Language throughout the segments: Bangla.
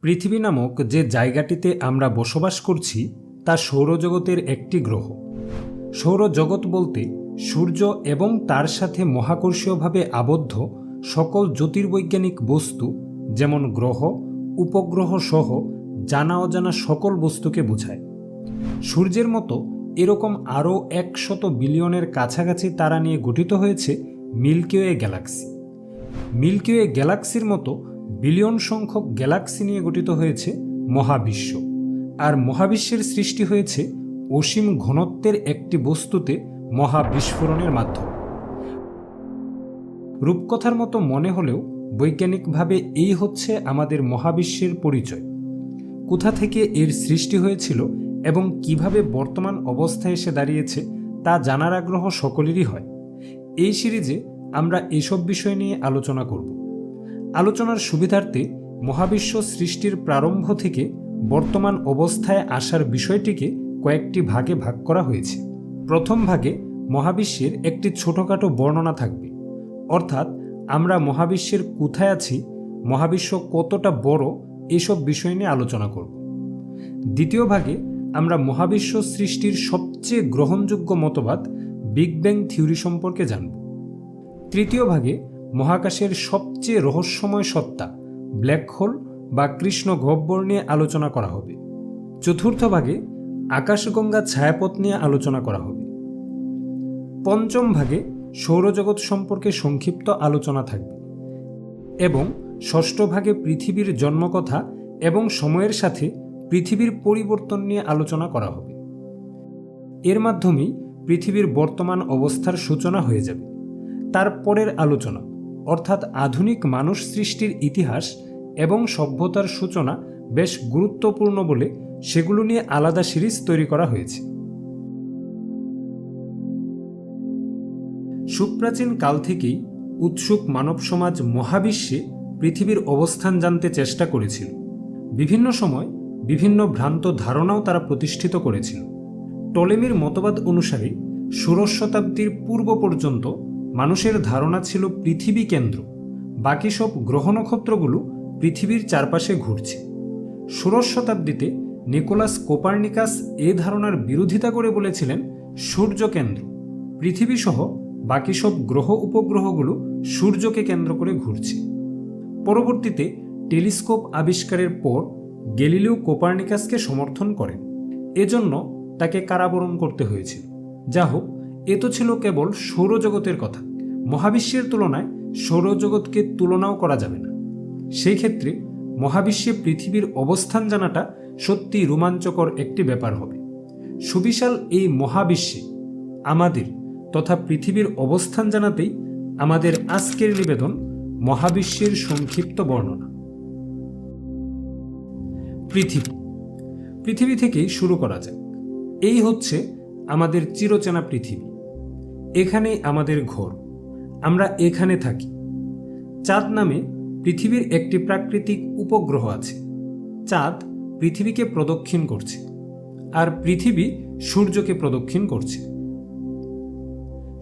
পৃথিবী নামক যে জায়গাটিতে আমরা বসবাস করছি তা সৌরজগতের একটি গ্রহ। সৌরজগৎ বলতে সূর্য এবং তার সাথে মহাকর্ষীয়ভাবে আবদ্ধ সকল জ্যোতির্বৈজ্ঞানিক বস্তু, যেমন গ্রহ, উপগ্রহ সহ জানা অজানা সকল বস্তুকে বোঝায়। সূর্যের মতো এরকম আরও 100 বিলিয়নের কাছাকাছি তারা নিয়ে গঠিত হয়েছে milky way galaxy. Milky way গ্যালাক্সির মতো বিলিয়ন সংখ্যক গ্যালাক্সি নিয়ে গঠিত হয়েছে মহাবিশ্ব। আর মহাবিশ্বের সৃষ্টি হয়েছে অসীম ঘনত্বের একটি বস্তুতে মহাবিস্ফোরণের মাধ্যমে। রূপকথার মতো মনে হলেও বৈজ্ঞানিকভাবে এই হচ্ছে আমাদের মহাবিশ্বের পরিচয়। কোথা থেকে এর সৃষ্টি হয়েছিল এবং কিভাবে বর্তমান অবস্থায় এসে দাঁড়িয়েছে তা জানার আগ্রহ সকলেরই হয়। এই সিরিজে আমরা এসব বিষয় নিয়ে আলোচনা করব। আলোচনার সুবিধার্থে মহাবিশ্ব সৃষ্টির প্রারম্ভ থেকে বর্তমান অবস্থায় আসার বিষয়টিকে কয়েকটি ভাগে ভাগ করা হয়েছে। প্রথম ভাগে মহাবিশ্বের একটি ছোটখাটো বর্ণনা থাকবে, অর্থাৎ আমরা মহাবিশ্বের কোথায় আছি, মহাবিশ্ব কতটা বড়, এসব বিষয় নিয়ে আলোচনা করব। দ্বিতীয় ভাগে আমরা মহাবিশ্ব সৃষ্টির সবচেয়ে গ্রহণযোগ্য মতবাদ বিগ ব্যাং থিওরি সম্পর্কে জানব। তৃতীয় ভাগে মহাকাশের সবচেয়ে রহস্যময় সত্তা ব্ল্যাক হোল বা কৃষ্ণ গহ্বর নিয়ে আলোচনা করা হবে। চতুর্থ ভাগে আকাশগঙ্গা ছায়াপথ নিয়ে আলোচনা করা হবে। পঞ্চম ভাগে সৌরজগৎ সম্পর্কে সংক্ষিপ্ত আলোচনা থাকবে এবং ষষ্ঠ ভাগে পৃথিবীর জন্মকথা এবং সময়ের সাথে পৃথিবীর পরিবর্তন নিয়ে আলোচনা করা হবে। এর মাধ্যমেই পৃথিবীর বর্তমান অবস্থার সূচনা হয়ে যাবে। তারপরের আলোচনা অর্থাৎ আধুনিক মানুষ সৃষ্টির ইতিহাস এবং সভ্যতার সূচনা বেশ গুরুত্বপূর্ণ বলে সেগুলো নিয়ে আলাদা সিরিজ তৈরি করা হয়েছে। সুপ্রাচীন কাল থেকেই উৎসুক মানব সমাজ মহাবিশ্বে পৃথিবীর অবস্থান জানতে চেষ্টা করেছিল। বিভিন্ন সময় বিভিন্ন ভ্রান্ত ধারণাও তারা প্রতিষ্ঠিত করেছিল। টলেমির মতবাদ অনুসারে ষোড়শ শতাব্দীর পূর্ব পর্যন্ত মানুষের ধারণা ছিল পৃথিবী কেন্দ্র, বাকি সব গ্রহ নক্ষত্রগুলো পৃথিবীর চারপাশে ঘুরছে। ষোড়শ শতাব্দীতে নিকোলাস কোপার্নিকাস এ ধারণার বিরোধিতা করে বলেছিলেন সূর্য কেন্দ্র, পৃথিবী সহ বাকি সব গ্রহ উপগ্রহগুলো সূর্যকে কেন্দ্র করে ঘুরছে। পরবর্তীতে টেলিস্কোপ আবিষ্কারের পর গ্যালিলিও কোপার্নিকাসকে সমর্থন করেন, এজন্য তাকে কারাবরণ করতে হয়েছিল। যা হোক, এ তো ছিল কেবল সৌরজগতের কথা। মহাবিশ্বের তুলনায় সৌরজগৎকে তুলনাও করা যাবে না। সেই ক্ষেত্রে মহাবিশ্বে পৃথিবীর অবস্থান জানাটা সত্যি রোমাঞ্চকর একটি ব্যাপার হবে। সুবিশাল এই মহাবিশ্বে আমাদের তথা পৃথিবীর অবস্থান জানাতেই আমাদের আজকের নিবেদন মহাবিশ্বের সংক্ষিপ্ত বর্ণনা। পৃথিবী থেকেই শুরু করা যাক। এই হচ্ছে আমাদের চিরচেনা পৃথিবী। এখানেই আমাদের ঘর, আমরা এখানে থাকি। চাঁদ নামে পৃথিবীর একটি প্রাকৃতিক উপগ্রহ আছে। চাঁদ পৃথিবীকে প্রদক্ষিণ করছে আর পৃথিবী সূর্যকে প্রদক্ষিণ করছে।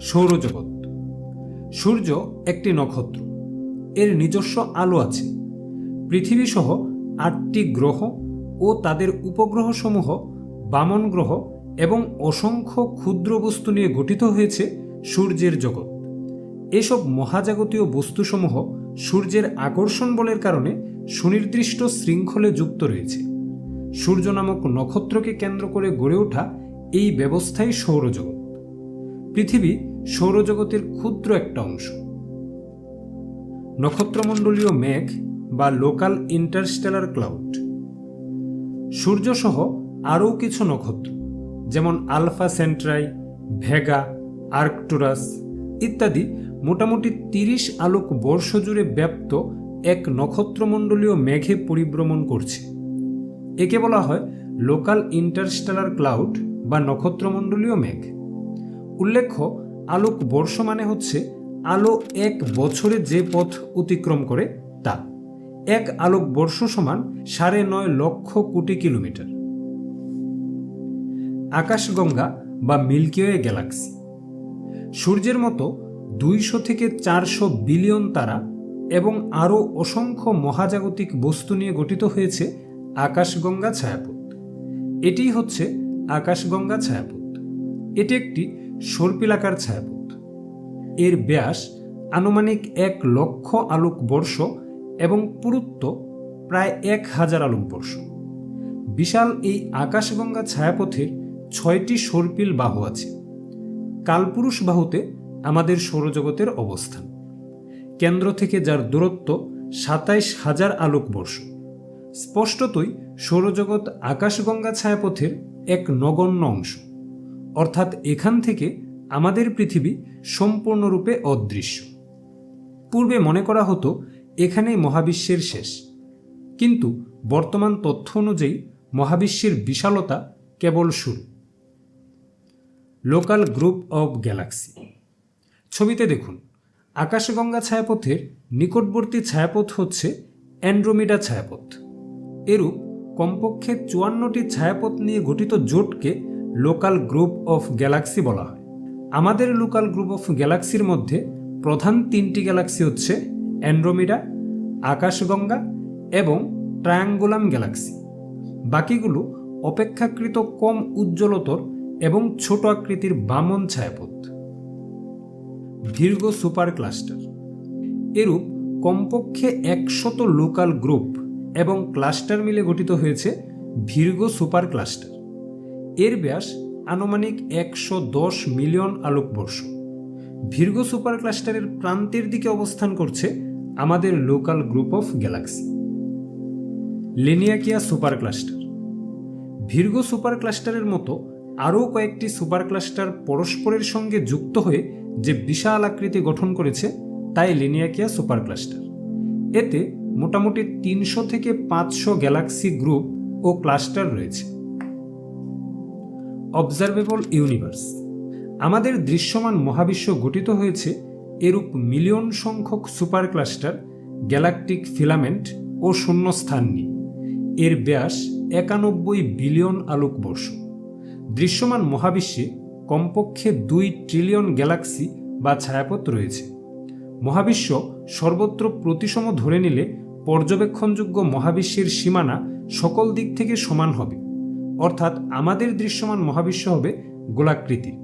সৌরজগৎ। সূর্য একটি নক্ষত্র, এর নিজস্ব আলো আছে। পৃথিবী সহ 8টি গ্রহ ও তাদের উপগ্রহ সমূহ, বামন গ্রহ এবং অসংখ্য ক্ষুদ্র বস্তু নিয়ে গঠিত হয়েছে সূর্যের জগৎ। এসব মহাজাগতীয় বস্তুসমূহ সূর্যের আকর্ষণ বলের কারণে সুনির্দিষ্ট শৃঙ্খলে যুক্ত রয়েছে। সূর্য নামক নক্ষত্রকে কেন্দ্র করে গড়ে ওঠা এই ব্যবস্থাই সৌরজগৎ। পৃথিবী সৌরজগতের ক্ষুদ্র একটা অংশ। নক্ষত্রমণ্ডলীয় মেঘ বা লোকাল ইন্টারস্টেলার ক্লাউড। সূর্যসহ আরও কিছু নক্ষত্র যেমন আলফা সেন্ট্রাই, ভেগা, আর্কটুরাস ইত্যাদি মোটামুটি 30 আলোক বর্ষ জুড়ে ব্যাপ্ত এক নক্ষত্রমণ্ডলীয় মেঘে পরিভ্রমণ করছে। একে বলা হয় লোকাল ইন্টারস্টেলার ক্লাউড বা নক্ষত্রমণ্ডলীয় মেঘ। উল্লেখ্য, আলোক বর্ষ মানে হচ্ছে আলো এক বছরে যে পথ অতিক্রম করে তা। এক আলোক বর্ষ সমান 9.5 লক্ষ কোটি কিলোমিটার। আকাশগঙ্গা বা মিল্কি ওয়ে গ্যালাক্সি। সূর্যের মতো 200 থেকে 400 বিলিয়ন তারা এবং আরও অসংখ্য মহাজাগতিক বস্তু নিয়ে গঠিত হয়েছে আকাশগঙ্গা ছায়াপথ। এটিই হচ্ছে আকাশগঙ্গা ছায়াপথ। এটি একটি সর্পিলাকার ছায়াপথ। এর ব্যাস আনুমানিক 1,00,000 আলোকবর্ষ এবং পুরুত্ব প্রায় 1,000 আলোকবর্ষ। বিশাল এই আকাশগঙ্গা ছায়াপথের 6টি সর্পিল বাহু আছে। কালপুরুষ বাহুতে আমাদের সৌরজগতের অবস্থান, কেন্দ্র থেকে যার দূরত্ব 27,000 আলোকবর্ষ। স্পষ্টতই সৌরজগৎ আকাশগঙ্গা ছায়াপথের এক নগণ্য অংশ, অর্থাৎ এখান থেকে আমাদের পৃথিবী সম্পূর্ণরূপে অদৃশ্য। পূর্বে মনে করা হতো এখানেই মহাবিশ্বের শেষ, কিন্তু বর্তমান তথ্য অনুযায়ী মহাবিশ্বের বিশালতা কেবল শুরু। Local group of Galaxy. ছবিতে দেখুন, আকাশগঙ্গা ছায়াপথের নিকটবর্তী ছায়াপথ হচ্ছে অ্যান্ড্রোমিডা ছায়াপথ। এরূপ কমপক্ষে 54টি ছায়াপথ নিয়ে গঠিত জোটকে লোকাল গ্রুপ অফ গ্যালাক্সি বলা হয়। আমাদের লোকাল গ্রুপ অফ গ্যালাক্সির মধ্যে প্রধান 3টি গ্যালাক্সি হচ্ছে অ্যান্ড্রোমিডা, আকাশগঙ্গা এবং ট্রায়াঙ্গুলাম গ্যালাক্সি। বাকিগুলো অপেক্ষাকৃত কম উজ্জ্বলতর এবং ছোট আকৃতির বামন ছায়াপথ। ভির্গো সুপার ক্লাস্টার। এরূপ কমপক্ষে 100 লোকাল গ্রুপ এবং ক্লাস্টার মিলে গঠিত হয়েছে ভির্গো সুপার ক্লাস্টার। এর ব্যাস আনুমানিক 110 মিলিয়ন আলোকবর্ষ। ভির্গো সুপার ক্লাস্টারের প্রান্তের দিকে অবস্থান করছে আমাদের local group of galaxy. Laniakea super cluster. Virgo super ক্লাস্টারের মতো আরও কয়েকটি সুপার ক্লাস্টার পরস্পরের সঙ্গে যুক্ত হয়ে যে বিশাল আকৃতি গঠন করেছে তাই লেনিয়াকিয়া সুপার ক্লাস্টার। এতে মোটামুটি 300 থেকে 500 গ্যালাক্সি গ্রুপ ও ক্লাস্টার রয়েছে। Observable universe. আমাদের দৃশ্যমান মহাবিশ্ব গঠিত হয়েছে এরূপ মিলিয়ন সংখ্যক সুপার ক্লাস্টার, গ্যালাকটিক ফিলামেন্ট ও শূন্যস্থান নিয়ে। এর ব্যাস 91 বিলিয়ন আলোকবর্ষ। দৃশ্যমান মহাবিশ্বে কমপক্ষে 2 ট্রিলিয়ন গ্যালাক্সি বা ছায়াপথ রয়েছে। মহাবিশ্ব সর্বত্র প্রতিসম ধরে নিলে পর্যবেক্ষণযোগ্য মহাবিশ্বের সীমানা সকল দিক থেকে সমান হবে, অর্থাৎ আমাদের দৃশ্যমান মহাবিশ্ব হবে গোলাকৃতির।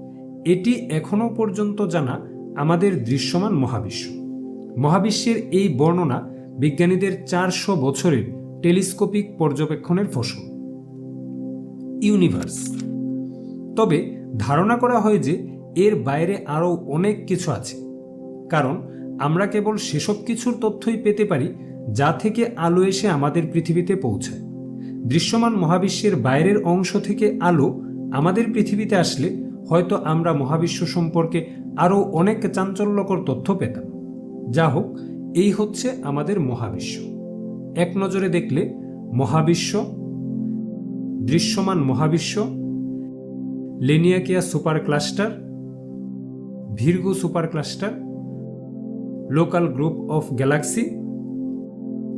এটি এখনও পর্যন্ত জানা আমাদের দৃশ্যমান মহাবিশ্ব। মহাবিশ্বের এই বর্ণনা বিজ্ঞানীদের 400 বছরের টেলিস্কোপিক পর্যবেক্ষণের ফসল। ইউনিভার্স। তবে ধারণা করা হয় যে এর বাইরে আরও অনেক কিছু আছে, কারণ আমরা কেবল সেসব কিছুর তথ্যই পেতে পারি যা থেকে আলো এসে আমাদের পৃথিবীতে পৌঁছায়। দৃশ্যমান মহাবিশ্বের বাইরের অংশ থেকে আলো আমাদের পৃথিবীতে আসলে হয়তো আমরা মহাবিশ্ব সম্পর্কে আরও অনেক চাঞ্চল্যকর তথ্য পেতাম। যা হোক, এই হচ্ছে আমাদের মহাবিশ্ব। এক নজরে দেখলে মহাবিশ্ব, দৃশ্যমান মহাবিশ্ব, Laniakea super cluster, Virgo super cluster, local group of galaxy,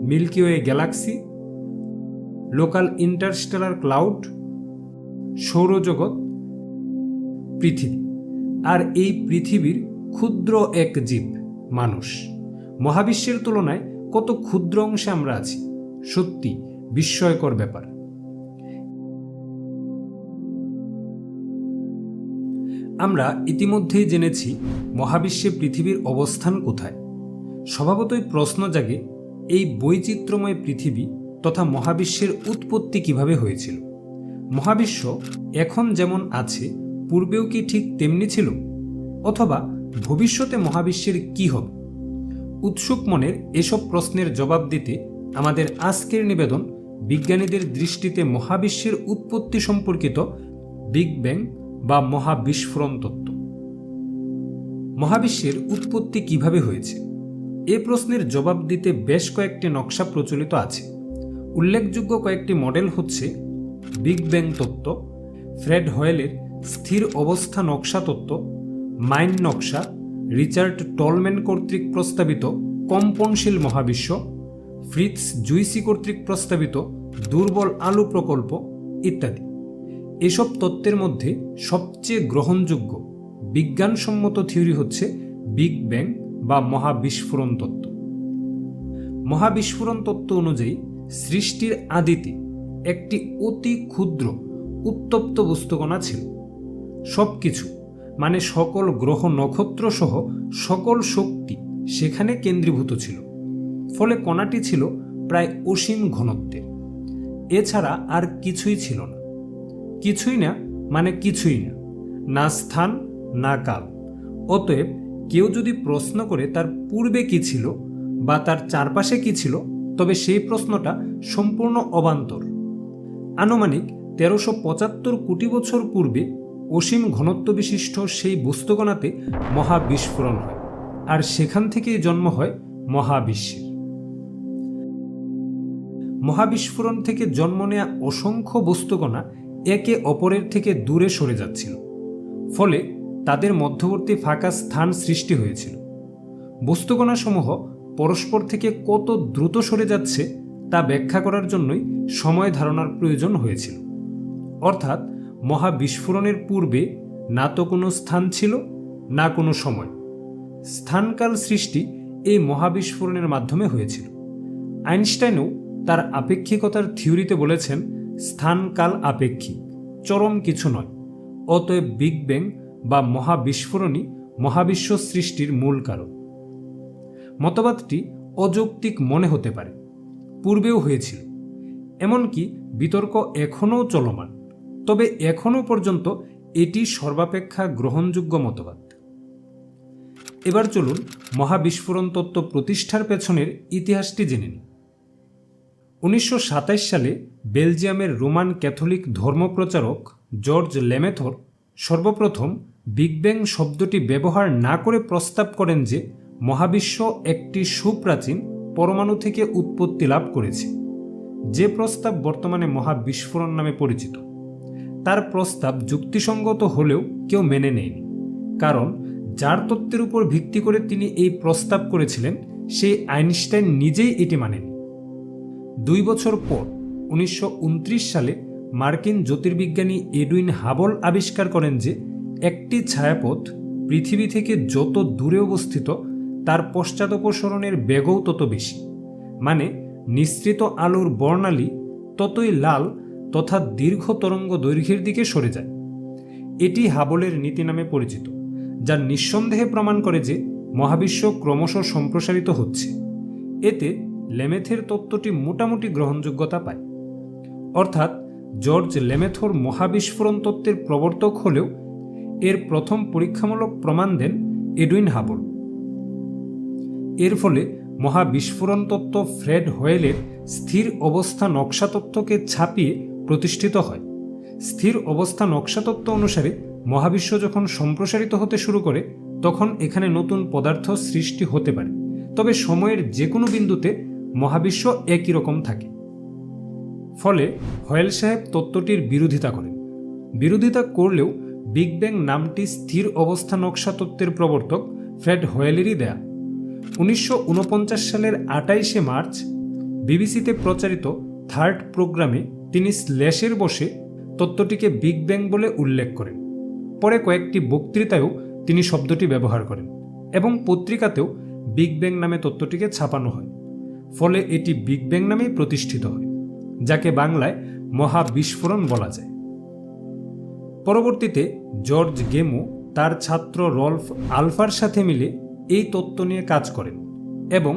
milky way galaxy, local interstellar cloud, সৌরজগৎ, পৃথিবী, আর এই পৃথিবীর ক্ষুদ্র এক জীব মানুষ। মহাবিশ্বের তুলনায় কত ক্ষুদ্র অংশে আমরা আছি, সত্যি বিস্ময়কর ব্যাপার। আমরা ইতিমধ্যেই জেনেছি মহাবিশ্বে পৃথিবীর অবস্থান কোথায়। স্বভাবতই প্রশ্ন জাগে, এই বৈচিত্র্যময় পৃথিবী তথা মহাবিশ্বের উৎপত্তি কিভাবে হয়েছিল? মহাবিশ্ব এখন যেমন আছে পূর্বেও কি ঠিক তেমনি ছিল, অথবা ভবিষ্যতে মহাবিশ্বের কি হবে? উৎসুক মনের এসব প্রশ্নের জবাব দিতে আমাদের আজকের নিবেদন বিজ্ঞানীদের দৃষ্টিতে মহাবিশ্বের উৎপত্তি সম্পর্কিত বিগ ব্যাং বা মহাবিস্ফোরণ তত্ত্ব। মহাবিশ্বের উৎপত্তি কিভাবে হয়েছে এ প্রশ্নের জবাব দিতে বেশ কয়েকটি নকশা প্রচলিত আছে। উল্লেখযোগ্য কয়েকটি মডেল হচ্ছে বিগ ব্যাং তত্ত্ব, ফ্রেড হয়েলের স্থির অবস্থা নকশা তত্ত্ব, মাইন নকশা, রিচার্ড টলম্যান কর্তৃক প্রস্তাবিত কম্পনশীল মহাবিশ্ব, ফ্রিটজ জুইসি কর্তৃক প্রস্তাবিত দুর্বল আলো প্রকল্প ইত্যাদি। এসব তত্ত্বের মধ্যে সবচেয়ে গ্রহণযোগ্য বিজ্ঞানসম্মত থিওরি হচ্ছে বিগ ব্যাং বা মহাবিস্ফোরণ তত্ত্ব। মহাবিস্ফোরণ তত্ত্ব অনুযায়ী সৃষ্টির আদিতে একটি অতি ক্ষুদ্র উত্তপ্ত বস্তুকণা ছিল। সবকিছু মানে সকল গ্রহ নক্ষত্র সহ সকল শক্তি সেখানে কেন্দ্রীভূত ছিল। ফলে কণাটি ছিল প্রায় অসীম ঘনত্বের। এছাড়া আর কিছুই ছিল না। কিছুই না মানে কিছুই না, না স্থান না কাল। অতএব কেউ যদি প্রশ্ন করে তার পূর্বে কি ছিল বা তার চারপাশে কি ছিল, তবে সেই প্রশ্নটা সম্পূর্ণ অবান্তর। আনুমানিক 1375 কোটি বছর পূর্বে অসীম ঘনত্ব বিশিষ্ট সেই বস্তুকণাতে মহাবিস্ফোরণ হয়, আর সেখান থেকেই জন্ম হয় মহাবিশ্বের। মহাবিস্ফোরণ থেকে জন্ম নেয়া অসংখ্য বস্তুকণা একে অপরের থেকে দূরে সরে যাচ্ছিল। ফলে তাদের মধ্যবর্তী ফাঁকা স্থান সৃষ্টি হয়েছিল। বস্তুকণাসমূহ পরস্পর থেকে কত দ্রুত সরে যাচ্ছে তা ব্যাখ্যা করার জন্যই সময় ধারণার প্রয়োজন হয়েছিল। অর্থাৎ মহাবিস্ফোরণের পূর্বে না তো কোনো স্থান ছিল, না কোনো সময়। স্থানকাল সৃষ্টি এই মহাবিস্ফোরণের মাধ্যমে হয়েছিল। আইনস্টাইনও তার আপেক্ষিকতার থিওরিতে বলেছেন, স্থানকাল আপেক্ষিক, চরম কিছু নয়। অতএব বিগ ব্যাং বা মহাবিস্ফোরণই মহাবিশ্ব সৃষ্টির মূল কারণ। মতবাদটি অযৌক্তিক মনে হতে পারে, পূর্বেও হয়েছিল, এমনকি বিতর্ক এখনও চলমান, তবে এখনও পর্যন্ত এটি সর্বাপেক্ষা গ্রহণযোগ্য মতবাদ। এবার চলুন মহাবিস্ফোরণ তত্ত্ব প্রতিষ্ঠার পেছনের ইতিহাসটি জেনে নিই। 1927 সালে বেলজিয়ামের রোমান ক্যাথলিক ধর্মপ্রচারক জর্জ লেমেথর সর্বপ্রথম বিগ ব্যাং শব্দটি ব্যবহার না করে প্রস্তাব করেন যে মহাবিশ্ব একটি সুপ্রাচীন পরমাণু থেকে উৎপত্তি লাভ করেছে, যে প্রস্তাব বর্তমানে মহাবিস্ফোরণ নামে পরিচিত। তার প্রস্তাব যুক্তিসঙ্গত হলেও কেউ মেনে নেয়নি, কারণ যার তত্ত্বের উপর ভিত্তি করে তিনি এই প্রস্তাব করেছিলেন সেই আইনস্টাইন নিজেই এটি মানেনি। 2 বছর পর 1929 সালে মার্কিন জ্যোতির্বিজ্ঞানী এডুইন হাবল আবিষ্কার করেন যে একটি ছায়াপথ পৃথিবী থেকে যত দূরে অবস্থিত তার পশ্চাদপসরণের বেগও তত বেশি, মানে নিঃসৃত আলোর বর্ণালী ততই লাল তথা দীর্ঘ তরঙ্গ দৈর্ঘ্যের দিকে সরে যায়। এটি হাবলের নীতি নামে পরিচিত, যা নিঃসন্দেহে প্রমাণ করে যে মহাবিশ্ব ক্রমশ সম্প্রসারিত হচ্ছে। এতে লেমেথের তত্ত্বটি মোটামুটি গ্রহণযোগ্যতা পায়। অর্থাৎ জর্জ লেমেথর মহাবিস্ফোরণ তত্ত্বের প্রবর্তক হলেও এর প্রথম পরীক্ষামূলক প্রমাণ দেন এডুইন হাবল। এর ফলে মহাবিস্ফোরণ তত্ত্ব ফ্রেড হোয়েলের স্থির অবস্থা নকশা তত্ত্বকে ছাপিয়ে প্রতিষ্ঠিত হয়। স্থির অবস্থা নকশা তত্ত্ব অনুসারে মহাবিশ্ব যখন সম্প্রসারিত হতে শুরু করে তখন এখানে নতুন পদার্থ সৃষ্টি হতে পারে, তবে সময়ের যে কোনো বিন্দুতে মহাবিশ্ব একই রকম থাকে। ফলে হোয়েল সাহেব তত্ত্বটির বিরোধিতা করেন। বিরোধিতা করলেও বিগ ব্যাং নামটি স্থির অবস্থা নকশা তত্ত্বের প্রবর্তক ফ্রেড হোয়েলেরই দেয়া। 1949 সালের 28শে মার্চ বিবিসিতে প্রচারিত থার্ড প্রোগ্রামে তিনি স্ল্যাশের বসে তত্ত্বটিকে বিগ ব্যাং বলে উল্লেখ করেন। পরে কয়েকটি বক্তৃতায়ও তিনি শব্দটি ব্যবহার করেন এবং পত্রিকাতেও বিগ ব্যাং নামে তত্ত্বটিকে ছাপানো হয়। ফলে এটি বিগ ব্যাং নামেই প্রতিষ্ঠিত হয়, যাকে বাংলায় মহাবিস্ফোরণ বলা যায়। পরবর্তীতে জর্জ গেমো তার ছাত্র রল্ফ আলফার সাথে মিলে এই তত্ত্ব নিয়ে কাজ করেন এবং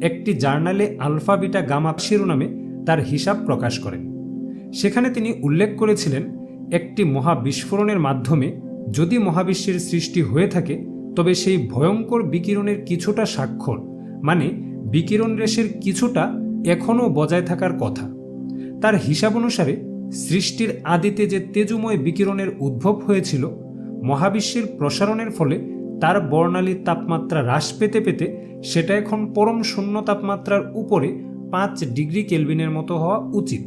একটি জার্নালে আলফা বিটা গামা শিরোনামে তার হিসাব প্রকাশ করেন। সেখানে তিনি উল্লেখ করেছিলেন, একটি মহাবিস্ফোরণের মাধ্যমে যদি মহাবিশ্বের সৃষ্টি হয়ে থাকে তবে সেই ভয়ঙ্কর বিকিরণের কিছুটা স্বাক্ষর, মানে বিকিরণ রেশের কিছুটা এখনও বজায় থাকার কথা। তার হিসাব অনুসারে সৃষ্টির আদিতে যে তেজোময় বিকিরণের উদ্ভব হয়েছিল, মহাবিশ্বের প্রসারণের ফলে তার বর্ণালীর তাপমাত্রা হ্রাস পেতে পেতে সেটা এখন পরম শূন্য তাপমাত্রার উপরে 5 ডিগ্রি কেলভিনের মতো হওয়া উচিত।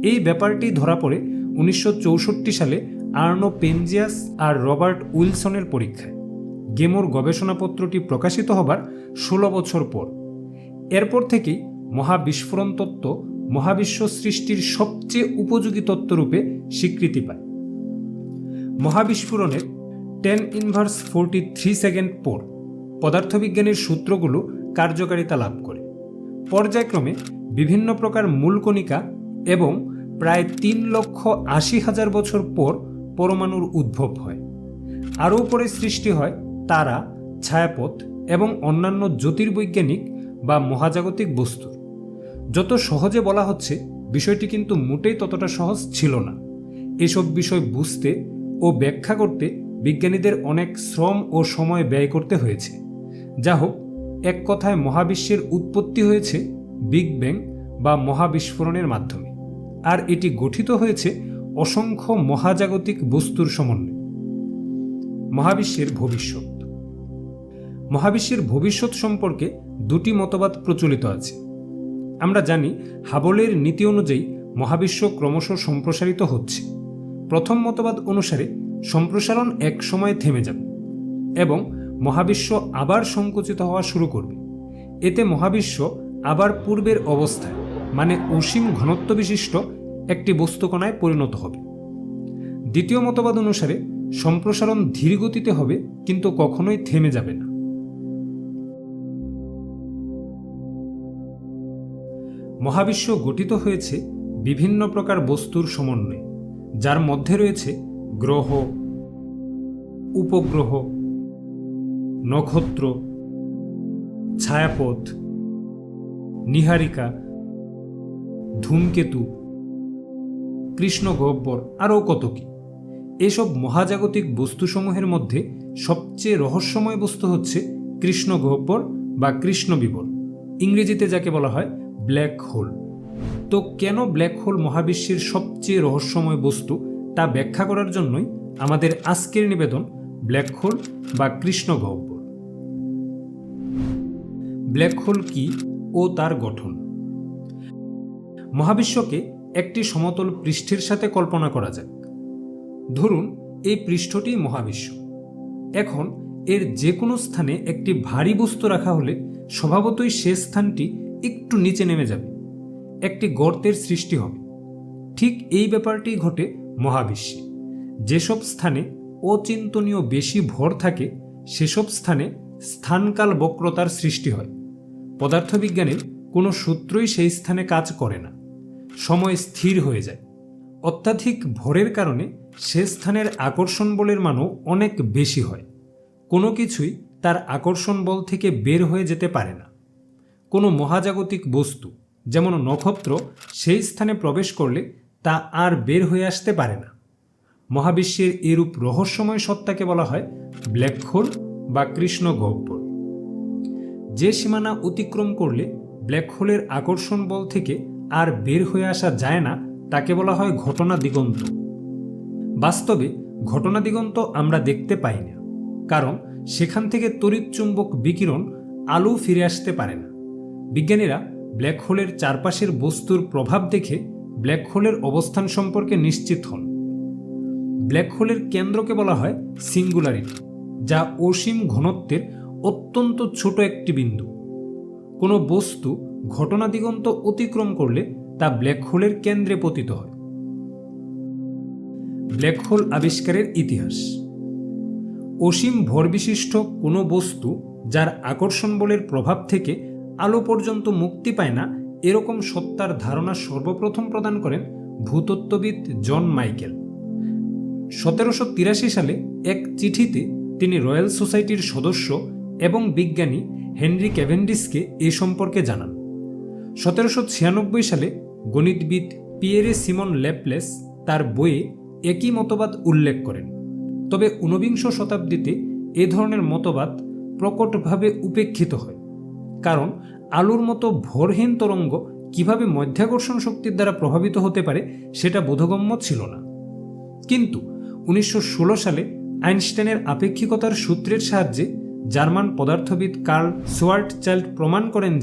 এই ব্যাপারটি ধরা পড়ে 1964 সালে আর্নো পেনজিয়াস আর রবার্ট উইলসনের পরীক্ষায়। গেমোর গবেষণাপত্রটি প্রকাশিত হবার 16 বছর পর। এরপর থেকেই মহাবিস্ফোরণ তত্ত্ব মহাবিশ্ব সৃষ্টির সবচেয়ে উপযোগী তত্ত্বরূপে স্বীকৃতি পায়। মহাবিস্ফোরণের 10⁻43 সেকেন্ড পর পদার্থবিজ্ঞানের সূত্রগুলো কার্যকারিতা লাভ করে। পর্যায়ক্রমে বিভিন্ন প্রকার মূলকণিকা এবং প্রায় 3,80,000 বছর পর পরমাণুর উদ্ভব হয়। আরও উপরে সৃষ্টি হয় তারা, ছায়াপথ এবং অন্যান্য জ্যোতির্বৈজ্ঞানিক বা মহাজাগতিক বস্তুর। যত সহজে বলা হচ্ছে, বিষয়টি কিন্তু মোটেই ততটা সহজ ছিল না। এসব বিষয় বুঝতে ও ব্যাখ্যা করতে বিজ্ঞানীদের অনেক শ্রম ও সময় ব্যয় করতে হয়েছে। যা হোক, এক কথায় মহাবিশ্বের উৎপত্তি হয়েছে বিগ ব্যাং বা মহাবিস্ফোরণের মাধ্যমে, আর এটি গঠিত হয়েছে অসংখ্য মহাজাগতিক বস্তুর সমন্বয়ে। মহাবিশ্বের ভবিষ্যৎ। মহাবিশ্বের ভবিষ্যৎ সম্পর্কে দুটি মতবাদ প্রচলিত আছে। আমরা জানি হাবলের নীতি অনুযায়ী মহাবিশ্ব ক্রমশ সম্প্রসারিত হচ্ছে। প্রথম মতবাদ অনুসারে সম্প্রসারণ এক সময় থেমে যাবে এবং মহাবিশ্ব আবার সংকুচিত হওয়া শুরু করবে। এতে মহাবিশ্ব আবার পূর্বের অবস্থায়, মানে অসীম ঘনত্ব বিশিষ্ট একটি বস্তুকণায় পরিণত হবে। দ্বিতীয় মতবাদ অনুসারে সম্প্রসারণ ধীর গতিতে হবে, কিন্তু কখনোই থেমে যাবে না। মহাবিশ্ব গঠিত হয়েছে বিভিন্ন প্রকার বস্তুর সমন্বয়ে, যার মধ্যে রয়েছে গ্রহ, উপগ্রহ, নক্ষত্র, ছায়াপথ, নীহারিকা, ধূমকেতু, কৃষ্ণগহ্বর, আরও কত কি। এসব মহাজাগতিক বস্তুসমূহের মধ্যে সবচেয়ে রহস্যময় বস্তু হচ্ছে কৃষ্ণগহ্বর বা কৃষ্ণবিবর, ইংরেজিতে যাকে বলা হয় ব্ল্যাক হোল। তো কেন ব্ল্যাক হোল মহাবিশ্বের সবচেয়ে রহস্যময় বস্তু, তা ব্যাখ্যা করার জন্যই আমাদের আজকের নিবেদন ব্ল্যাক হোল বা কৃষ্ণগহ্বর। ব্ল্যাক হোল কি ও তার গঠন। মহাবিশ্বকে একটি সমতল পৃষ্ঠের সাথে কল্পনা করা যায়। ধরুন এই পৃষ্ঠটি মহাবিশ্ব। এখন এর যে কোনো স্থানে একটি ভারী বস্তু রাখা হলে স্বভাবতই সে স্থানটি একটু নিচে নেমে যাবে, একটি গর্তের সৃষ্টি হবে। ঠিক এই ব্যাপারটি ঘটে মহাবিশ্বে। যেসব স্থানে অচিন্তনীয় বেশি ভর থাকে, সেসব স্থানে স্থানকাল বক্রতার সৃষ্টি হয়। পদার্থবিজ্ঞানের কোনো সূত্রই সেই স্থানে কাজ করে না, সময় স্থির হয়ে যায়। অত্যাধিক ভরের কারণে সে স্থানের আকর্ষণ বলের মানও অনেক বেশি হয়। কোনো কিছুই তার আকর্ষণ বল থেকে বের হয়ে যেতে পারে না। কোনো মহাজাগতিক বস্তু, যেমন নক্ষত্র, সেই স্থানে প্রবেশ করলে তা আর বের হয়ে আসতে পারে না। মহাবিশ্বের এরূপ রহস্যময় সত্তাকে বলা হয় ব্ল্যাক হোল বা কৃষ্ণগহ্বর। যে সীমানা অতিক্রম করলে ব্ল্যাক হোলের আকর্ষণ বল থেকে আর বের হয়ে আসা যায় না, তাকে বলা হয় ঘটনা দিগন্ত। বাস্তবে ঘটনা দিগন্ত আমরা দেখতে পাই না, কারণ সেখান থেকে তড়িৎচুম্বক বিকিরণ আলো ফিরে আসতে পারে না। বিজ্ঞানীরা ব্ল্যাক হোলের চারপাশের বস্তুর প্রভাব দেখে ব্ল্যাক হোলের অবস্থান সম্পর্কে নিশ্চিত হন। ব্ল্যাক হোলের কেন্দ্রকে বলা হয় সিঙ্গুলারিটি, যা অসীম ঘনত্বের অত্যন্ত ছোট একটি বিন্দু। কোনো বস্তু ঘটনা দিগন্ত অতিক্রম করলে তা ব্ল্যাক হোলের কেন্দ্রে পতিত হয়। ব্ল্যাক হোল আবিষ্কারের ইতিহাস। অসীম ভরবিশিষ্ট কোনো বস্তু যার আকর্ষণ বলের প্রভাব থেকে আলো পর্যন্ত মুক্তি পায় না, এরকম সত্তার ধারণা সর্বপ্রথম প্রদান করেন ভূতত্ত্ববিদ জন মাইকেল। 1783 সালে এক চিঠিতে তিনি রয়্যাল সোসাইটির সদস্য এবং বিজ্ঞানী হেনরি ক্যাভেন্ডিশকে এ সম্পর্কে জানান। 1796 সালে গণিতবিদ পিয়েরে সিমন ল্যাপ্লেস তার বইয়ে একই মতবাদ উল্লেখ করেন। তবে 19বিংশ শতাব্দীতে এ ধরনের মতবাদ প্রকটভাবে উপেক্ষিত হয়, কারণ আলোর মতো ভরহীন তরঙ্গ কিভাবে মধ্যাকর্ষণ শক্তির দ্বারা প্রভাবিত হতে পারে সেটা বোধগম্য ছিল না। কিন্তু 1916 সালে আইনস্টাইনের আপেক্ষিকতার সূত্রের সাহায্যে জার্মান পদার্থবিদ কার্ল শোয়ার্টচাইল্ড প্রমাণ করেন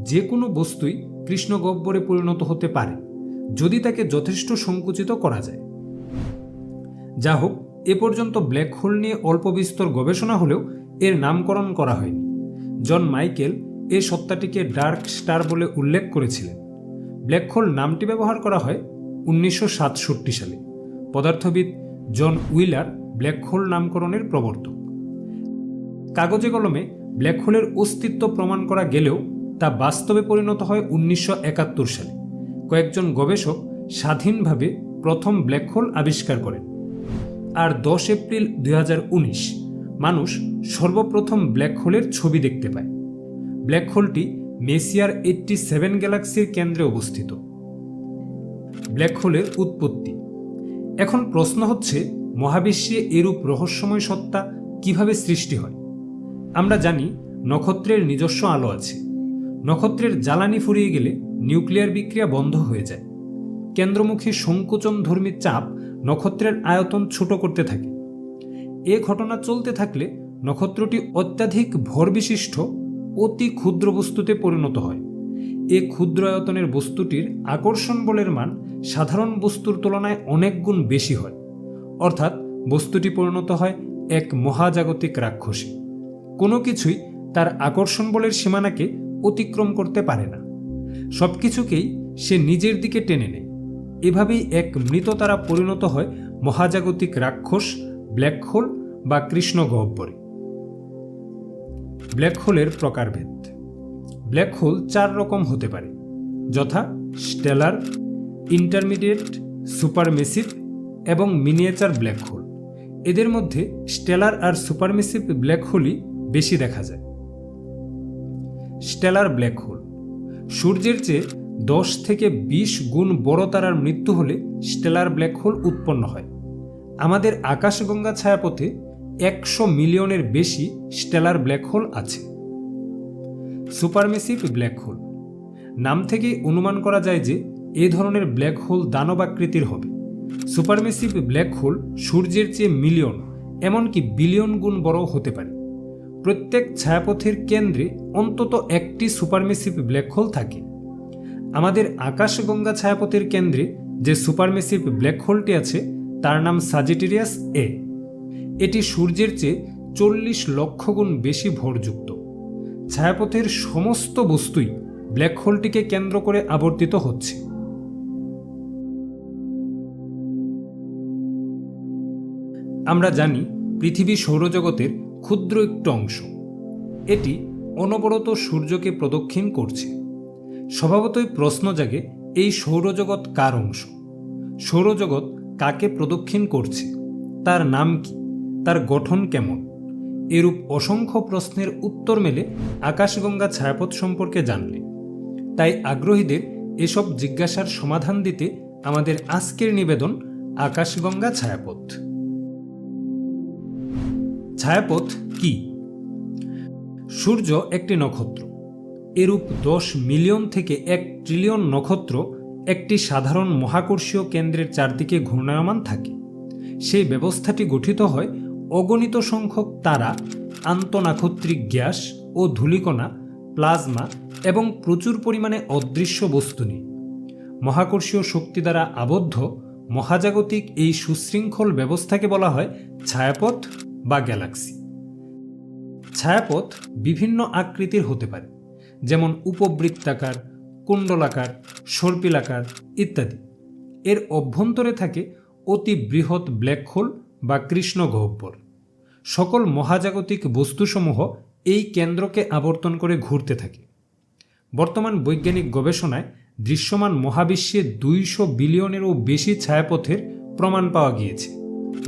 যে কোনো বস্তুই কৃষ্ণগহ্বরে পরিণত হতে পারে যদি তাকে যথেষ্ট সংকুচিত করা যায়। যা হোক, এ পর্যন্ত ব্ল্যাক হোল নিয়ে অল্প বিস্তর গবেষণা হলেও এর নামকরণ করা হয়নি। জন মাইকেল এই সত্তাটিকে ডার্ক স্টার বলে উল্লেখ করেছিলেন। ব্ল্যাক হোল নামটি ব্যবহার করা হয় 1967 সালে। পদার্থবিদ জন উইলার ব্ল্যাক হোল নামকরণের প্রবর্তক। কাগজে কলমে ব্ল্যাক হোলের অস্তিত্ব প্রমাণ করা গেলেও তা বাস্তবে পরিণত হয় 1971 সালে। কয়েকজন গবেষক স্বাধীনভাবে প্রথম ব্ল্যাক হোল আবিষ্কার করেন। আর 10 এপ্রিল 2019 মানুষ সর্বপ্রথম ব্ল্যাক হোলের ছবি দেখতে পায়। ব্ল্যাক হোলটি মেসিয়ার 87 গ্যালাক্সির কেন্দ্রে অবস্থিত। ব্ল্যাক হোলের উৎপত্তি। এখন প্রশ্ন হচ্ছে, মহাবিশ্বে এরূপ রহস্যময় সত্তা কিভাবে সৃষ্টি হয়? আমরা জানি নক্ষত্রের নিজস্ব আলো আছে। নক্ষত্রের জ্বালানি ফুরিয়ে গেলে নিউক্লিয়ার বিক্রিয়া বন্ধ হয়ে যায়। কেন্দ্রমুখী সংকোচনধর্মী চাপ নক্ষত্রের আয়তন ছোট করতে থাকে। এ ঘটনা চলতে থাকলে নক্ষত্রটি অত্যাধিক ভরবিশিষ্ট অতি ক্ষুদ্র বস্তুতে পরিণত হয়। এ ক্ষুদ্র আয়তনের বস্তুটির আকর্ষণ বলের মান সাধারণ বস্তুর তুলনায় অনেক গুণ বেশি হয়। অর্থাৎ বস্তুটি পরিণত হয় এক মহাজাগতিক রাক্ষসে। কোনো কিছুই তার আকর্ষণ বলের সীমানাকে অতিক্রম করতে পারে না। সবকিছুকেই সে নিজের দিকে টেনে নেয়। এভাবেই এক মৃত তারা পরিণত হয় মহাজাগতিক রাক্ষস, ব্ল্যাক হোল বা কৃষ্ণ গহ্বরে। ব্ল্যাক হোলের প্রকারভেদ। ব্ল্যাক হোল 4 রকম হতে পারে, যথা স্টেলার, ইন্টারমিডিয়েট, সুপারমেসিভ এবং মিনিয়েচার ব্ল্যাক হোল। এদের মধ্যে স্টেলার আর সুপারমেসিভ ব্ল্যাক হোলই বেশি দেখা যায়। Stellar black hole. সূর্যের চেয়ে 10 থেকে 20 গুণ বড় তারার মৃত্যু হলে স্টেলার ব্ল্যাক হোল উৎপন্ন হয়। আমাদের আকাশগঙ্গা ছায়াপথে 100 মিলিয়নের বেশি স্টেলার ব্ল্যাক হোল আছে। সুপারমেসিভ ব্ল্যাক হোল। নাম থেকেই অনুমান করা যায় যে এ ধরনের ব্ল্যাক হোল দানবাকৃতির হবে। সুপারমেসিভ ব্ল্যাক হোল সূর্যের চেয়ে মিলিয়ন, এমনকি বিলিয়ন গুণ বড় হতে পারে। প্রত্যেক ছায়াপথের কেন্দ্রে অন্তত একটি সুপারমেসিভ ব্ল্যাক হোল থাকে। আমাদের আকাশগঙ্গা ছায়াপথের কেন্দ্রে যে সুপারমেসিভ ব্ল্যাক হোলটি আছে তার নাম সাজিটেরিয়াস এ। এটি সূর্যের চেয়ে 40 লক্ষ গুণ বেশি ভরযুক্ত। ছায়াপথের সমস্ত বস্তুই ব্ল্যাক হোলটিকে কেন্দ্র করে আবর্তিত হচ্ছে। আমরা জানি পৃথিবী সৌরজগতের ক্ষুদ্র একটু অংশ। এটি অনবরত সূর্যকে প্রদক্ষিণ করছে। স্বভাবতই প্রশ্ন জাগে, এই সৌরজগৎ কার অংশ? সৌরজগৎ কাকে প্রদক্ষিণ করছে? তার নাম কি? তার গঠন কেমন? এরূপ অসংখ্য প্রশ্নের উত্তর মেলে আকাশগঙ্গা ছায়াপথ সম্পর্কে জানলে। তাই আগ্রহীদের এসব জিজ্ঞাসার সমাধান দিতে আমাদের আজকের নিবেদন আকাশগঙ্গা ছায়াপথ। ছায়াপথ কি? সূর্য একটি নক্ষত্র। এরূপ 10 মিলিয়ন থেকে 1 ট্রিলিয়ন নক্ষত্র একটি সাধারণ মহাকর্ষীয় কেন্দ্রের চারদিকে ঘূর্ণায়মান থাকে। সেই ব্যবস্থাটি গঠিত হয় অগণিত সংখ্যক তারা, আন্তঃনাক্ষত্রিক গ্যাস ও ধূলিকণা, প্লাজমা এবং প্রচুর পরিমাণে অদৃশ্য বস্তু নিয়ে। মহাকর্ষীয় শক্তি দ্বারা আবদ্ধ মহাজাগতিক এই সুশৃঙ্খল ব্যবস্থাকে বলা হয় ছায়াপথ বা গ্যালাক্সি। ছায়াপথ বিভিন্ন আকৃতির হতে পারে, যেমন উপবৃত্তাকার, কুণ্ডলাকার, সর্পিলাকার ইত্যাদি। এর অভ্যন্তরে থাকে অতি বৃহৎ ব্ল্যাক হোল বা কৃষ্ণ গহ্বর। সকল মহাজাগতিক বস্তুসমূহ এই কেন্দ্রকে আবর্তন করে ঘুরতে থাকে। বর্তমান বৈজ্ঞানিক গবেষণায় দৃশ্যমান মহাবিশ্বে 200 বিলিয়নেরও বেশি ছায়াপথের প্রমাণ পাওয়া গিয়েছে।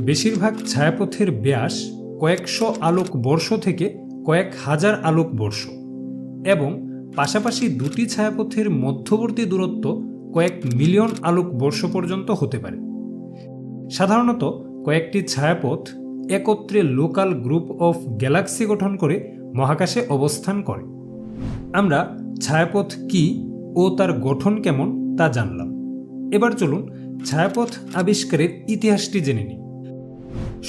বেশিরভাগ ছায়াপথের ব্যাস কয়েকশো আলোক বর্ষ থেকে কয়েক হাজার আলোক বর্ষ এবং পাশাপাশি দুটি ছায়াপথের মধ্যবর্তী দূরত্ব কয়েক মিলিয়ন আলোক বর্ষ পর্যন্ত হতে পারে। সাধারণত কয়েকটি ছায়াপথ একত্রে লোকাল গ্রুপ অফ গ্যালাক্সি গঠন করে মহাকাশে অবস্থান করে। আমরা ছায়াপথ কি ও তার গঠন কেমন তা জানলাম। এবার চলুন ছায়াপথ আবিষ্কারের ইতিহাসটি জেনে নিই।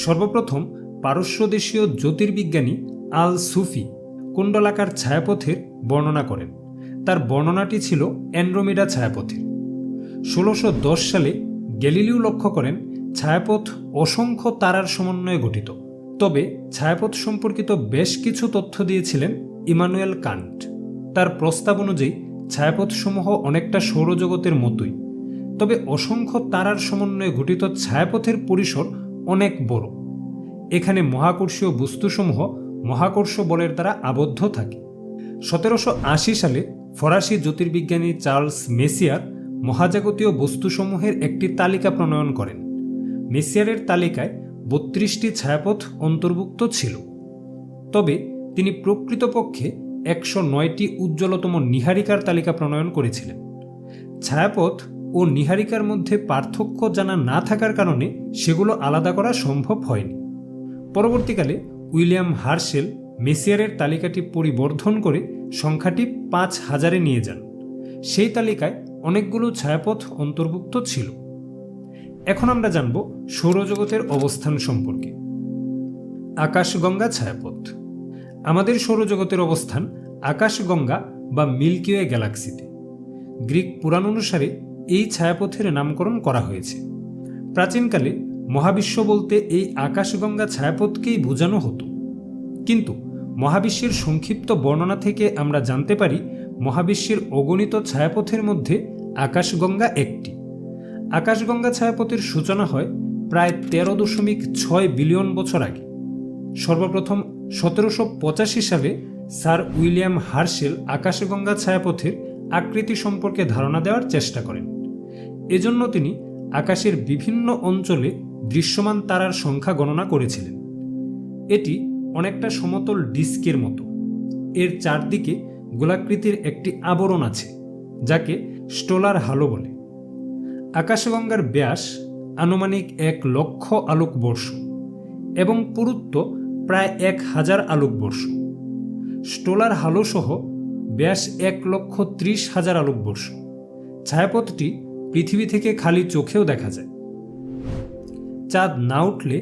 সর্বপ্রথম পারস্যদেশীয় জ্যোতির্বিজ্ঞানী আল সুফি কুণ্ডলাকার ছায়াপথের বর্ণনা করেন। তার বর্ণনাটি ছিল অ্যান্ড্রোমেডা ছায়াপথের। 1610 সালে গ্যালিলিও লক্ষ্য করেন ছায়াপথ অসংখ্য তারার সমন্বয়ে গঠিত। তবে ছায়াপথ সম্পর্কিত বেশ কিছু তথ্য দিয়েছিলেন ইমানুয়েল কান্ট। তার প্রস্তাব অনুযায়ী ছায়াপথসমূহ অনেকটা সৌরজগতের মতোই, তবে অসংখ্য তারার সমন্বয়ে গঠিত ছায়াপথের পরিসর অনেক বড়। এখানে মহাকর্ষীয় বস্তুসমূহ মহাকর্ষ বলের দ্বারা আবদ্ধ থাকে। 1780 সালে ফরাসি জ্যোতির্বিজ্ঞানী চার্লস মেসিয়ার মহাজাগতীয় বস্তুসমূহের একটি তালিকা প্রণয়ন করেন। মেসিয়ারের তালিকায় 32টি ছায়াপথ অন্তর্ভুক্ত ছিল। তবে তিনি প্রকৃতপক্ষে 109টি উজ্জ্বলতম নীহারিকার তালিকা প্রণয়ন করেছিলেন। ছায়াপথ ও নীহারিকার মধ্যে পার্থক্য জানা না থাকার কারণে সেগুলো আলাদা করা সম্ভব হয়নি। পরবর্তীকালে উইলিয়াম হার্শেল মেসিয়ারের তালিকাটি পরিবর্ধন করে সংখ্যাটি 5000-এ নিয়ে যান। সেই তালিকায় অনেকগুলো ছায়াপথ অন্তর্ভুক্ত ছিল। এখন আমরা জানব সৌরজগতের অবস্থান সম্পর্কে। আকাশগঙ্গা ছায়াপথ। আমাদের সৌরজগতের অবস্থান আকাশগঙ্গা বা মিল্কি ওয়ে গ্যালাক্সিতে। গ্রিক পুরাণ অনুসারে এই ছায়াপথের নামকরণ করা হয়েছে। প্রাচীনকালে মহাবিশ্ব বলতে এই আকাশগঙ্গা ছায়াপথকেই বোঝানো হতো, কিন্তু মহাবিশ্বের সংক্ষিপ্ত বর্ণনা থেকে আমরা জানতে পারি মহাবিশ্বের অগণিত ছায়াপথের মধ্যে আকাশগঙ্গা একটি। আকাশগঙ্গা ছায়াপথের সূচনা হয় প্রায় 13.6 বিলিয়ন বছর আগে। সর্বপ্রথম 1785 সালে স্যার উইলিয়াম হার্শেল আকাশগঙ্গা ছায়াপথের আকৃতি সম্পর্কে ধারণা দেওয়ার চেষ্টা করেন। এজন্য তিনি আকাশের বিভিন্ন অঞ্চলে দৃশ্যমান তারার সংখ্যা গণনা করেছিলেন। এটি অনেকটা সমতল ডিস্কের মতো। এর চারদিকে গোলাকৃতির একটি আবরণ আছে, যাকে স্টোলার হালো বলে। আকাশগঙ্গার ব্যাস আনুমানিক 1,00,000 আলোকবর্ষ এবং পুরুত্ব প্রায় 1000 আলোকবর্ষ। স্টোলার হালো সহ ব্যাস 1,30,000 আলোকবর্ষ। ছায়াপথটি পৃথিবী থেকে খালি চোখেও দেখা যায়। চাঁদ না উঠলে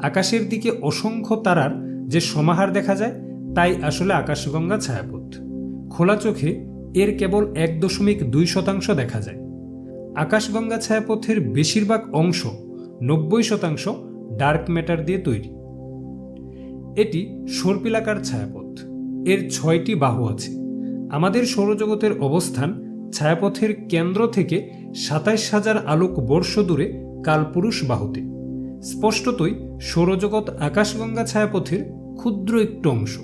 আকাশের দিকে অসংখ্য তারার যে সমাহার দেখা যায়, তাই আসলে আকাশগঙ্গা ছায়াপথ। খোলা চোখে এর কেবল 1.2% দেখা যায়। আকাশগঙ্গা ছায়াপথের বেশিরভাগ অংশ 90% ডার্ক ম্যাটার দিয়ে তৈরি। এটি সর্পিলাকার ছায়াপথ। এর 6টি বাহু আছে। আমাদের সৌরজগতের অবস্থান ছায়াপথের কেন্দ্র থেকে 27,000 আলোকবর্ষ দূরে কালপুরুষ বাহুতে। স্পষ্টতই সৌরজগৎ আকাশগঙ্গা ছায়াপথের ক্ষুদ্র একটু অংশ।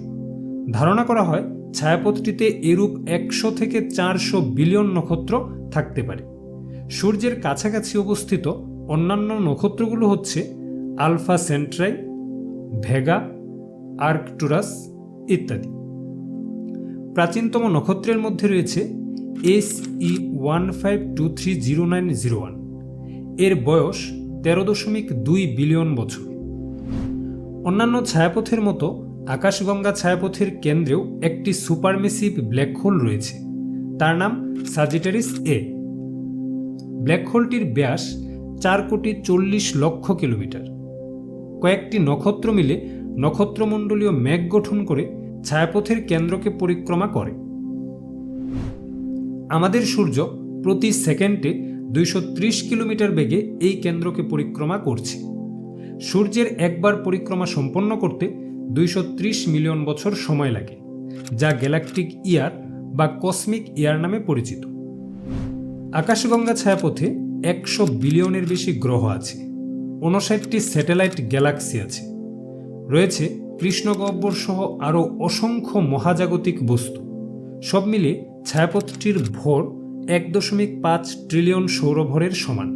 ধারণা করা হয় ছায়াপথটিতে এরূপ 100 থেকে 400 বিলিয়ন নক্ষত্র থাকতে পারে। সূর্যের কাছাকাছি অবস্থিত অন্যান্য নক্ষত্রগুলো হচ্ছে আলফা সেন্ট্রাই, ভেগা, আর্কটুরাস ইত্যাদি। প্রাচীনতম নক্ষত্রের মধ্যে রয়েছে SE 15230901। এর বয়স 13.2 বিলিয়ন বছর। অন্যান্য ছায়াপথের মতো আকাশগঙ্গা ছায়াপথের কেন্দ্রেও একটি সুপারমেসিভ ব্ল্যাক হোল রয়েছে। তার নাম সাজিটারিস A। ব্ল্যাক হোলটির ব্যাস 4,40,00,000 কিলোমিটার। কয়েকটি নক্ষত্র মিলে নক্ষত্রমণ্ডলীয় মেঘ গঠন করে ছায়াপথের কেন্দ্রকে পরিক্রমা করে। আমাদের সূর্য প্রতি সেকেন্ডে 230 কিলোমিটার বেগে এই কেন্দ্রকে পরিক্রমা করছে। সূর্যের একবার পরিক্রমা সম্পন্ন করতে 230 মিলিয়ন বছর সময় লাগে, যা গ্যালাকটিক ইয়ার বা কসমিক ইয়ার নামে পরিচিত। আকাশগঙ্গা ছায়াপথে 100 বিলিয়নের বেশি গ্রহ আছে। 59টি স্যাটেলাইট গ্যালাক্সি আছে। রয়েছে কৃষ্ণগহ্বর সহ আরও অসংখ্য মহাজাগতিক বস্তু। সব মিলিয়ে ছায়াপথটির ভর 1.5 ট্রিলিয়ন সৌরভরের সমান।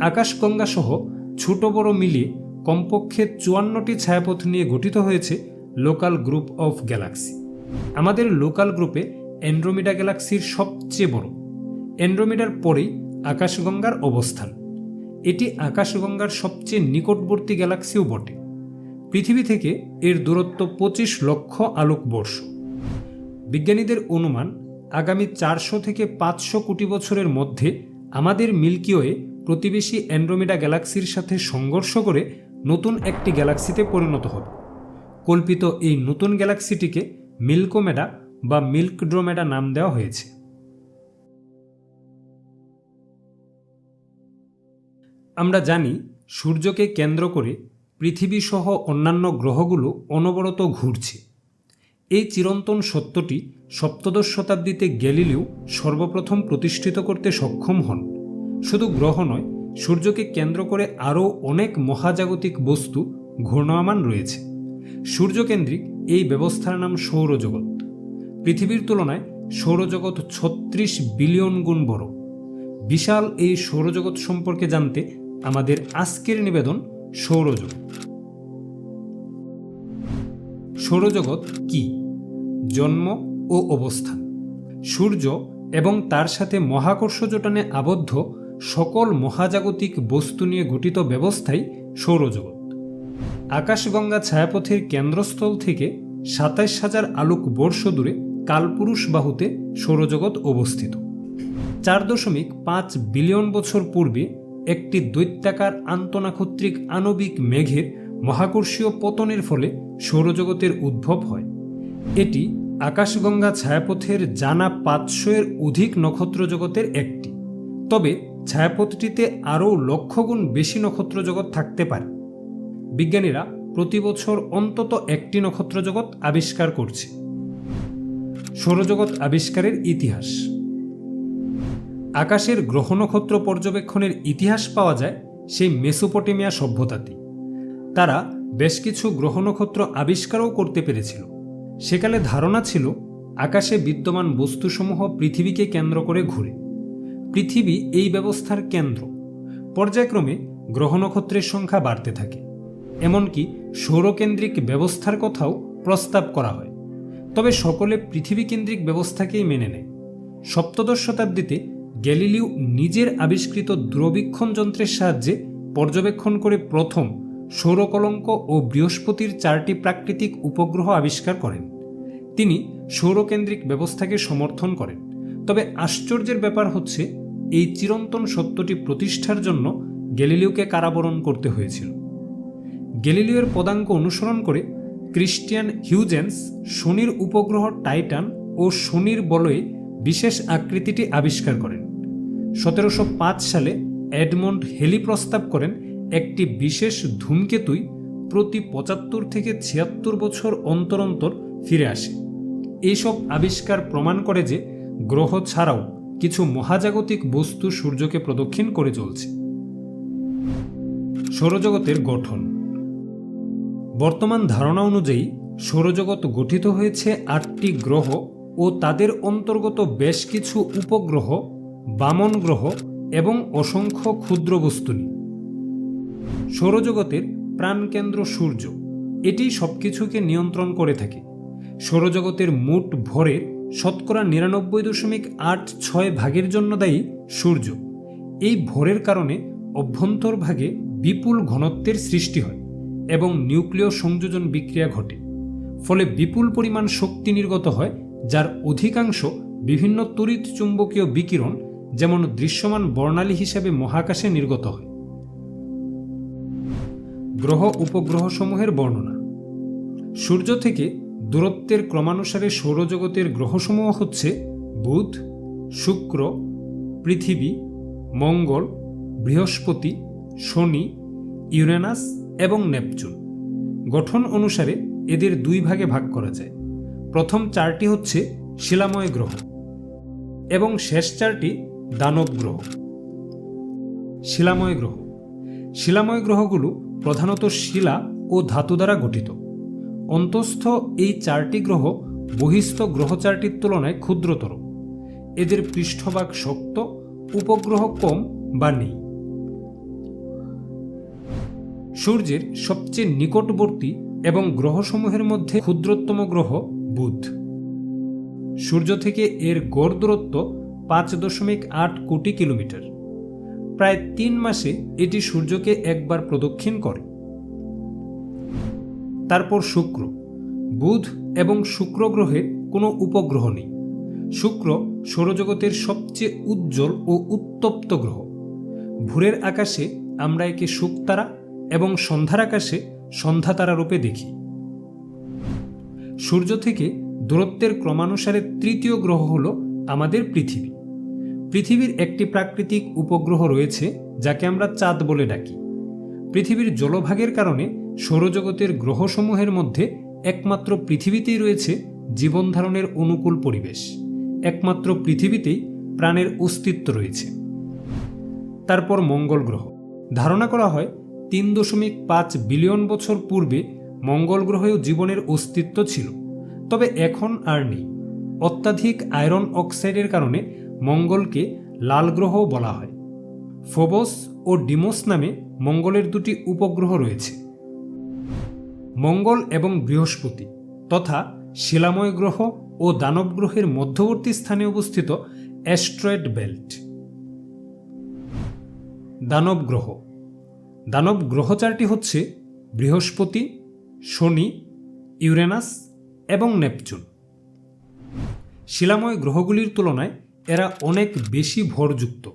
আকাশগঙ্গা সহ ছোট বড় মিলিয়ে কমপক্ষে 54টি ছায়াপথ নিয়ে গঠিত হয়েছে লোকাল গ্রুপ অফ গ্যালাক্সি। আমাদের লোকাল গ্রুপে অ্যান্ড্রোমিডা গ্যালাক্সির সবচেয়ে বড়। অ্যান্ড্রোমিডার পরেই আকাশগঙ্গার অবস্থান। এটি আকাশগঙ্গার সবচেয়ে নিকটবর্তী গ্যালাক্সিও বটে। পৃথিবী থেকে এর দূরত্ব 25 লক্ষ আলোকবর্ষ। বিজ্ঞানীদের অনুমান আগামী 400 থেকে 500 কোটি বছরের মধ্যে আমাদের মিল্কি ওয়ে প্রতিবেশী অ্যান্ড্রোমিডা গ্যালাক্সির সাথে সংঘর্ষ করে নতুন একটি গ্যালাক্সিতে পরিণত হবে। কল্পিত এই নতুন গ্যালাক্সিটিকে মিল্কোমেডা বা মিল্কড্রোমেডা নাম দেওয়া হয়েছে। আমরা জানি সূর্যকে কেন্দ্র করে পৃথিবী সহ অন্যান্য গ্রহগুলো অনবরত ঘুরছে। এই চিরন্তন সত্যটি সপ্তদশ শতাব্দীতে গ্যালিলিও সর্বপ্রথম প্রতিষ্ঠিত করতে সক্ষম হন। শুধু গ্রহ নয়, সূর্যকে কেন্দ্র করে আরও অনেক মহাজাগতিক বস্তু ঘূর্ণায়মান রয়েছে। সূর্যকেন্দ্রিক এই ব্যবস্থার নাম সৌরজগৎ। পৃথিবীর তুলনায় সৌরজগৎ 36 বিলিয়ন গুণ বড়। বিশাল এই সৌরজগৎ সম্পর্কে জানতে আমাদের আজকের নিবেদন সৌরজগৎ। সৌরজগৎ কি? জন্ম ও অবস্থান। সূর্য এবং তার সাথে মহাকর্ষজোটনে আবদ্ধ সকল মহাজাগতিক বস্তু নিয়ে গঠিত ব্যবস্থাই সৌরজগৎ। আকাশগঙ্গা ছায়াপথের কেন্দ্রস্থল থেকে 27,000 আলোক বর্ষ দূরে কালপুরুষ বাহুতে সৌরজগৎ অবস্থিত। 4.5 বিলিয়ন বছর পূর্বে একটি দৈত্যাকার আন্তঃনাক্ষত্রিক আণবিক মেঘের মহাকর্ষীয় পতনের ফলে সৌরজগতের উদ্ভব হয়। এটি আকাশগঙ্গা ছায়াপথের জানা 500-এর অধিক নক্ষত্র জগতের একটি। তবে ছায়াপথটিতে আরও লক্ষগুণ বেশি নক্ষত্র জগৎ থাকতে পারে। বিজ্ঞানীরা প্রতি বছর অন্তত একটি নক্ষত্র জগৎ আবিষ্কার করছে। সৌরজগৎ আবিষ্কারের ইতিহাস। আকাশের গ্রহ নক্ষত্র পর্যবেক্ষণের ইতিহাস পাওয়া যায় সেই মেসোপটেমিয়া সভ্যতাতে। তারা বেশ কিছু গ্রহ নক্ষত্র আবিষ্কারও করতে পেরেছিল। সেকালে ধারণা ছিল আকাশে বিদ্যমান বস্তুসমূহ পৃথিবীকে কেন্দ্র করে ঘুরে। পৃথিবী এই ব্যবস্থার কেন্দ্র। পর্যায়ক্রমে গ্রহ নক্ষত্রের সংখ্যা বাড়তে থাকে। এমনকি সৌরকেন্দ্রিক ব্যবস্থার কথাও প্রস্তাব করা হয়। তবে সকলে পৃথিবীকেন্দ্রিক ব্যবস্থাকেই মেনে নেয়। সপ্তদশ শতাব্দীতে গ্যালিলিও নিজের আবিষ্কৃত দূরবীক্ষণ যন্ত্রের সাহায্যে পর্যবেক্ষণ করে প্রথম সৌরকলঙ্ক ও বৃহস্পতির 4টি প্রাকৃতিক উপগ্রহ আবিষ্কার করেন। তিনি সৌরকেন্দ্রিক ব্যবস্থাকে সমর্থন করেন। তবে আশ্চর্যের ব্যাপার হচ্ছে, এই চিরন্তন সত্যটি প্রতিষ্ঠার জন্য গ্যালিলিওকে কারাবরণ করতে হয়েছিল। গ্যালিলিওর পদাঙ্ক অনুসরণ করে ক্রিস্টিয়ান হিউজেন্স শনির উপগ্রহ টাইটান ও শনির বলয়ে বিশেষ আকৃতিটি আবিষ্কার করেন। 1705 সালে এডমন্ড হেলি প্রস্তাব করেন একটি বিশেষ ধূমকেতুই প্রতি 75 থেকে 76 বছর অন্তর অন্তর ফিরে আসে। এইসব আবিষ্কার প্রমাণ করে যে গ্রহ ছাড়াও কিছু মহাজাগতিক বস্তু সূর্যকে প্রদক্ষিণ করে চলছে। সৌরজগতের গঠন। বর্তমান ধারণা অনুযায়ী সৌরজগৎ গঠিত হয়েছে 8টি গ্রহ ও তাদের অন্তর্গত বেশ কিছু উপগ্রহ, বামন গ্রহ এবং অসংখ্য ক্ষুদ্র বস্তু নিয়ে। সৌরজগতের প্রাণকেন্দ্র সূর্য। এটি সবকিছুকে নিয়ন্ত্রণ করে থাকে। সৌরজগতের মোট ভরের 99.86 ভাগের জন্য দায়ী সূর্য। এই ভরের কারণে অভ্যন্তরভাগে বিপুল ঘনত্বের সৃষ্টি হয় এবং নিউক্লিয় সংযোজন বিক্রিয়া ঘটে। ফলে বিপুল পরিমাণ শক্তি নির্গত হয়, যার অধিকাংশ বিভিন্ন তড়িৎ চুম্বকীয় বিকিরণ যেমন দৃশ্যমান বর্ণালী হিসেবে মহাকাশে নির্গত হয়। গ্রহ উপগ্রহসমূহের বর্ণনা। সূর্য থেকে দূরত্বের ক্রমানুসারে সৌরজগতের গ্রহসমূহ হচ্ছে বুধ, শুক্র, পৃথিবী, মঙ্গল, বৃহস্পতি, শনি, ইউরেনাস এবং নেপচুন। গঠন অনুসারে এদের 2 ভাগে ভাগ করা যায়। প্রথম 4টি হচ্ছে শিলাময় গ্রহ এবং শেষ 4টি দানব গ্রহ। শিলাময় গ্রহ। শিলাময় গ্রহগুলো প্রধানত শিলা ও ধাতু দ্বারা গঠিত। অন্তঃস্থ এই 4টি গ্রহ বহিস্থ গ্রহ 4টির তুলনায় ক্ষুদ্রতর। এদের পৃষ্ঠভাগ শক্ত, উপগ্রহ কম বা নেই। সূর্যের সবচেয়ে নিকটবর্তী এবং গ্রহসমূহের মধ্যে ক্ষুদ্রতম গ্রহ বুধ। সূর্য থেকে এর গড় দূরত্ব 5.8 কোটি কিলোমিটার। প্রায় 3 মাসে এটি সূর্যকে একবার প্রদক্ষিণ করে। তারপর শুক্র। বুধ এবং শুক্র গ্রহের কোনো উপগ্রহ নেই। শুক্র সৌরজগতের সবচেয়ে উজ্জ্বল ও উত্তপ্ত গ্রহ। ভোরের আকাশে আমরা একে শুকতারা এবং সন্ধ্যার আকাশে সন্ধ্যা তারা রূপে দেখি। সূর্য থেকে দূরত্বের ক্রমানুসারে তৃতীয় গ্রহ হল আমাদের পৃথিবী। পৃথিবীর একটি প্রাকৃতিক উপগ্রহ রয়েছে যাকে আমরা চাঁদ বলে ডাকি। পৃথিবীর জলভাগের কারণে সৌরজগতের গ্রহসমূহের মধ্যে একমাত্র পৃথিবীতেই রয়েছে জীবন ধারণের অনুকূল পরিবেশ। একমাত্র পৃথিবীতেই প্রাণের অস্তিত্ব রয়েছে। তারপর মঙ্গল গ্রহ। ধারণা করা হয় 3.5 বিলিয়ন বছর পূর্বে মঙ্গল গ্রহেও জীবনের অস্তিত্ব ছিল, তবে এখন আর নেই। অত্যাধিক আয়রন অক্সাইডের কারণে মঙ্গলকে লাল গ্রহ বলা হয়। ফোবস ও ডিমোস নামে মঙ্গলের দুটি উপগ্রহ রয়েছে। মঙ্গল এবং বৃহস্পতি তথা শিলাময় গ্রহ ও দানব গ্রহের মধ্যবর্তী স্থানে অবস্থিত অ্যাস্ট্রয়েড বেল্ট। দানব গ্রহ। দানব গ্রহ চারটি হচ্ছে বৃহস্পতি, শনি, ইউরেনাস এবং নেপচুন। শিলাময় গ্রহগুলির তুলনায় এরা অনেক বেশি ভরযুক্ত।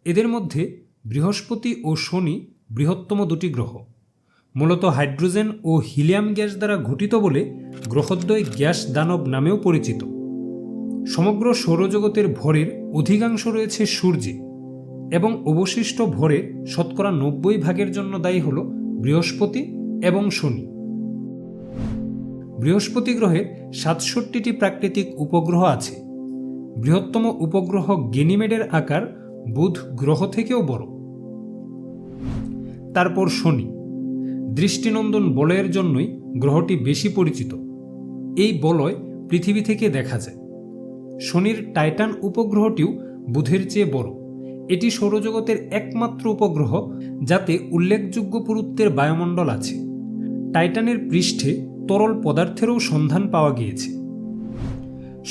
এদের মধ্যে বৃহস্পতি ও শনি বৃহত্তম দুটি গ্রহ। মূলত হাইড্রোজেন ও হিলিয়াম গ্যাস দ্বারা গঠিত বলে গ্রহদ্বয় গ্যাস দানব নামেও পরিচিত। সমগ্র সৌরজগতের ভরের অধিকাংশ রয়েছে সূর্যে এবং অবশিষ্ট ভরের শতকরা 90% জন্য দায়ী হল বৃহস্পতি এবং শনি। বৃহস্পতি গ্রহের 67টি প্রাকৃতিক উপগ্রহ আছে। বৃহত্তম উপগ্রহ গেনিমেডের আকার বুধ গ্রহ থেকেও বড়। তারপর শনি। দৃষ্টিনন্দন বলয়ের জন্যই গ্রহটি বেশি পরিচিত। এই বলয় পৃথিবী থেকে দেখা যায়। শনির টাইটান উপগ্রহটিও বুধের চেয়ে বড়। এটি সৌরজগতের একমাত্র উপগ্রহ যাতে উল্লেখযোগ্য পুরুত্বের বায়ুমণ্ডল আছে। টাইটানের পৃষ্ঠে তরল পদার্থেরও সন্ধান পাওয়া গিয়েছে।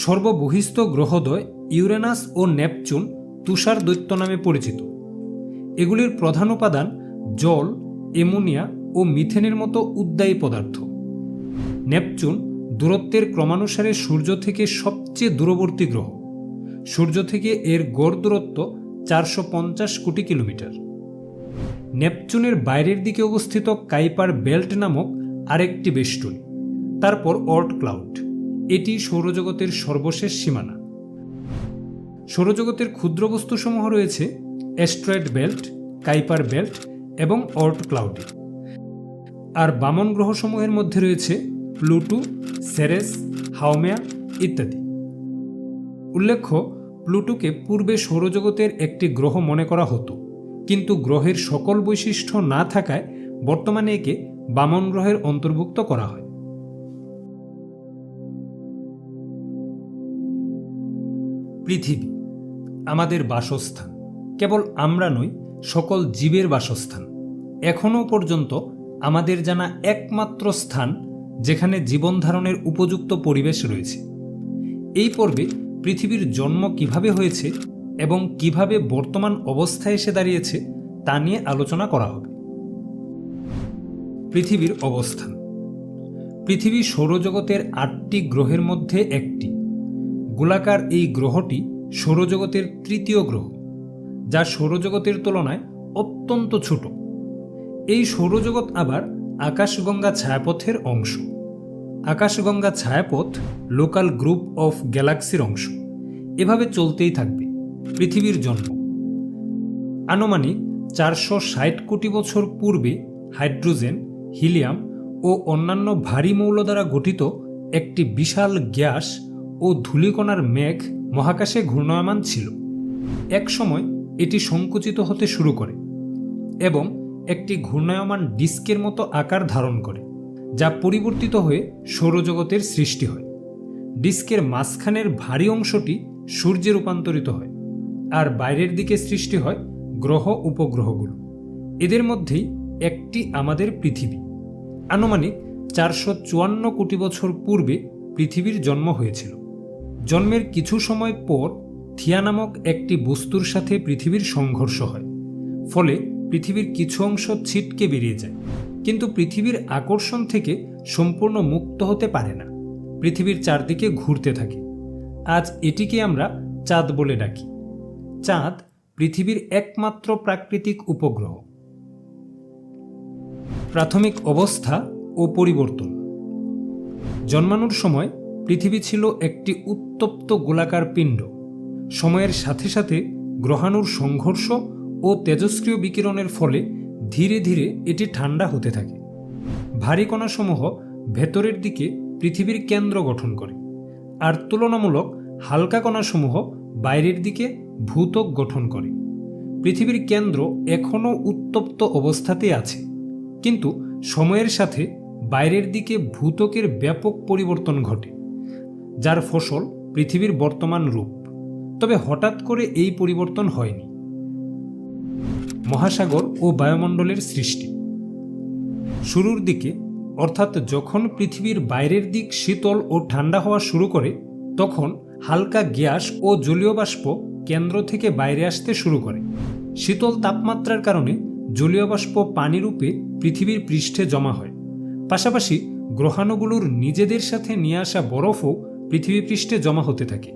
সর্ববহিস্থ গ্রহদ্বয় ইউরেনাস ও নেপচুন তুষার দৈত্য নামে পরিচিত। এগুলির প্রধান উপাদান জল, অ্যামোনিয়া ও মিথেনের মতো উদ্বায়ী পদার্থ। নেপচুন দূরত্বের ক্রমানুসারে সূর্য থেকে সবচেয়ে দূরবর্তী গ্রহ। সূর্য থেকে এর গড় দূরত্ব 450 কোটি কিলোমিটার। নেপচুনের বাইরের দিকে অবস্থিত কাইপার বেল্ট নামক আরেকটি বেষ্টনী। তারপর অর্ট ক্লাউড। এটি সৌরজগতের সর্বশেষ সীমানা। সৌরজগতের ক্ষুদ্র বস্তুসমূহ রয়েছে অ্যাস্ট্রয়েড বেল্ট, কাইপার বেল্ট এবং অর্ট ক্লাউডে। আর বামন গ্রহসমূহের মধ্যে রয়েছে প্লুটো, সেরেস, হাউমেয়া ইত্যাদি। উল্লেখ্য, প্লুটোকে পূর্বে সৌরজগতের একটি গ্রহ মনে করা হতো, কিন্তু গ্রহের সকল বৈশিষ্ট্য না থাকায় বর্তমানে একে বামন গ্রহের অন্তর্ভুক্ত করা হয়। পৃথিবী আমাদের বাসস্থান। কেবল আমরা নই, সকল জীবের বাসস্থান। এখনও পর্যন্ত আমাদের জানা একমাত্র স্থান যেখানে জীবন ধারণের উপযুক্ত পরিবেশ রয়েছে। এই পর্বে পৃথিবীর জন্ম কিভাবে হয়েছে এবং কিভাবে বর্তমান অবস্থায় এসে দাঁড়িয়েছে তা নিয়ে আলোচনা করা হবে। পৃথিবীর অবস্থান। পৃথিবী সৌরজগতের 8টি গ্রহের মধ্যে একটি। গোলাকার এই গ্রহটি সৌরজগতের তৃতীয় গ্রহ, যা সৌরজগতের তুলনায় অত্যন্ত ছোট। এই সৌরজগৎ আবার আকাশগঙ্গা ছায়াপথের অংশ। আকাশগঙ্গা ছায়াপথ লোকাল গ্রুপ অফ গ্যালাক্সির অংশ। এভাবে চলতেই থাকবে। পৃথিবীর জন্ম আনুমানিক 460 কোটি বছর পূর্বে হাইড্রোজেন, হিলিয়াম ও অন্যান্য ভারী মৌল দ্বারা গঠিত একটি বিশাল গ্যাস ও ধূলিকণার মেঘ মহাকাশে ঘূর্ণায়মান ছিল। এক সময় এটি সংকুচিত হতে শুরু করে এবং একটি ঘূর্ণায়মান ডিস্কের মতো আকার ধারণ করে, যা পরিবর্তিত হয়ে সৌরজগতের সৃষ্টি হয়। ডিস্কের মাঝখানের ভারী অংশটি সূর্যে রূপান্তরিত হয়, আর বাইরের দিকে সৃষ্টি হয় গ্রহ উপগ্রহগুলো। এদের মধ্যেই একটি আমাদের পৃথিবী। আনুমানিক 454 কোটি বছর পূর্বে পৃথিবীর জন্ম হয়েছিল। জন্মের কিছু সময় পর থিয়া নামক একটি বস্তুর সাথে পৃথিবীর সংঘর্ষ হয়, ফলে পৃথিবীর কিছু অংশ ছিটকে বেরিয়ে যায়, কিন্তু পৃথিবীর আকর্ষণ থেকে সম্পূর্ণ মুক্ত হতে পারে না। পৃথিবীর চারদিকে ঘুরতে থাকে। আজ এটিকে আমরা চাঁদ বলে ডাকি। চাঁদ পৃথিবীর একমাত্র প্রাকৃতিক উপগ্রহ। প্রাথমিক অবস্থা ও পরিবর্তন। জন্মানোর সময় পৃথিবী ছিল একটি উত্তপ্ত গোলাকার পিণ্ড। সময়ের সাথে সাথে গ্রহাণুর সংঘর্ষ ও তেজস্ক্রিয় বিকিরণের ফলে ধীরে ধীরে এটি ঠান্ডা হতে থাকে। ভারী কণাসমূহ ভেতরের দিকে পৃথিবীর কেন্দ্র গঠন করে, আর তুলনামূলক হালকা কণাসমূহ বাইরের দিকে ভূত্বক গঠন করে। পৃথিবীর কেন্দ্র এখনও উত্তপ্ত অবস্থাতেই আছে, কিন্তু সময়ের সাথে বাইরের দিকে ভূত্বকের ব্যাপক পরিবর্তন ঘটে, যার ফসল পৃথিবীর বর্তমান রূপ। তবে হঠাৎ করে এই পরিবর্তন হয়নি। মহাসাগর ও বায়ুমণ্ডলের সৃষ্টি। শুরুর দিকে, অর্থাৎ যখন পৃথিবীর বাইরের দিক শীতল ও ঠান্ডা হওয়া শুরু করে, তখন হালকা গ্যাস ও জলীয় বাষ্প কেন্দ্র থেকে বাইরে আসতে শুরু করে। শীতল তাপমাত্রার কারণে জলীয় বাষ্প পানি রূপে পৃথিবীর পৃষ্ঠে জমা হয়। পাশাপাশি গ্রহাণুগুলোর নিজেদের সাথে নিয়ে আসা বরফও পৃথিবী পৃষ্ঠে জমা হতে থাকে,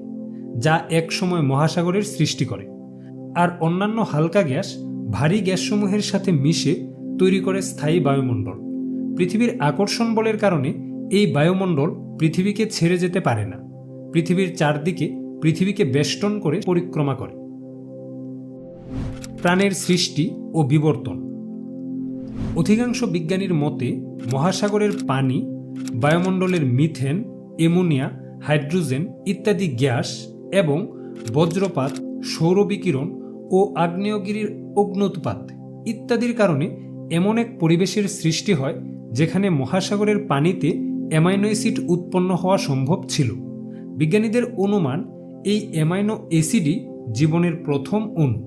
যা একসময় মহাসাগরের সৃষ্টি করে। আর অন্যান্য হালকা গ্যাস ভারী গ্যাসসমূহের সাথে মিশে তৈরি করে স্থায়ী বায়ুমণ্ডল। পৃথিবীর আকর্ষণ বলের কারণে এই বায়ুমণ্ডল পৃথিবীকে ছেড়ে যেতে পারে না, পৃথিবীর চারদিকে পৃথিবীকে বেষ্টন করে পরিক্রমা করে। প্রাণের সৃষ্টি ও বিবর্তন। অধিকাংশ বিজ্ঞানীর মতে মহাসাগরের পানি, বায়ুমণ্ডলের মিথেন, অ্যামোনিয়া, হাইড্রোজেন ইত্যাদি গ্যাস এবং বজ্রপাত, সৌরবিকিরণ ও আগ্নেয়গিরির অগ্ন্যুৎপাত ইত্যাদির কারণে এমন এক পরিবেশের সৃষ্টি হয় যেখানে মহাসাগরের পানিতে অ্যামাইনো অ্যাসিড উৎপন্ন হওয়া সম্ভব ছিল। বিজ্ঞানীদের অনুমান এই অ্যামাইনো অ্যাসিডই জীবনের প্রথম অণু।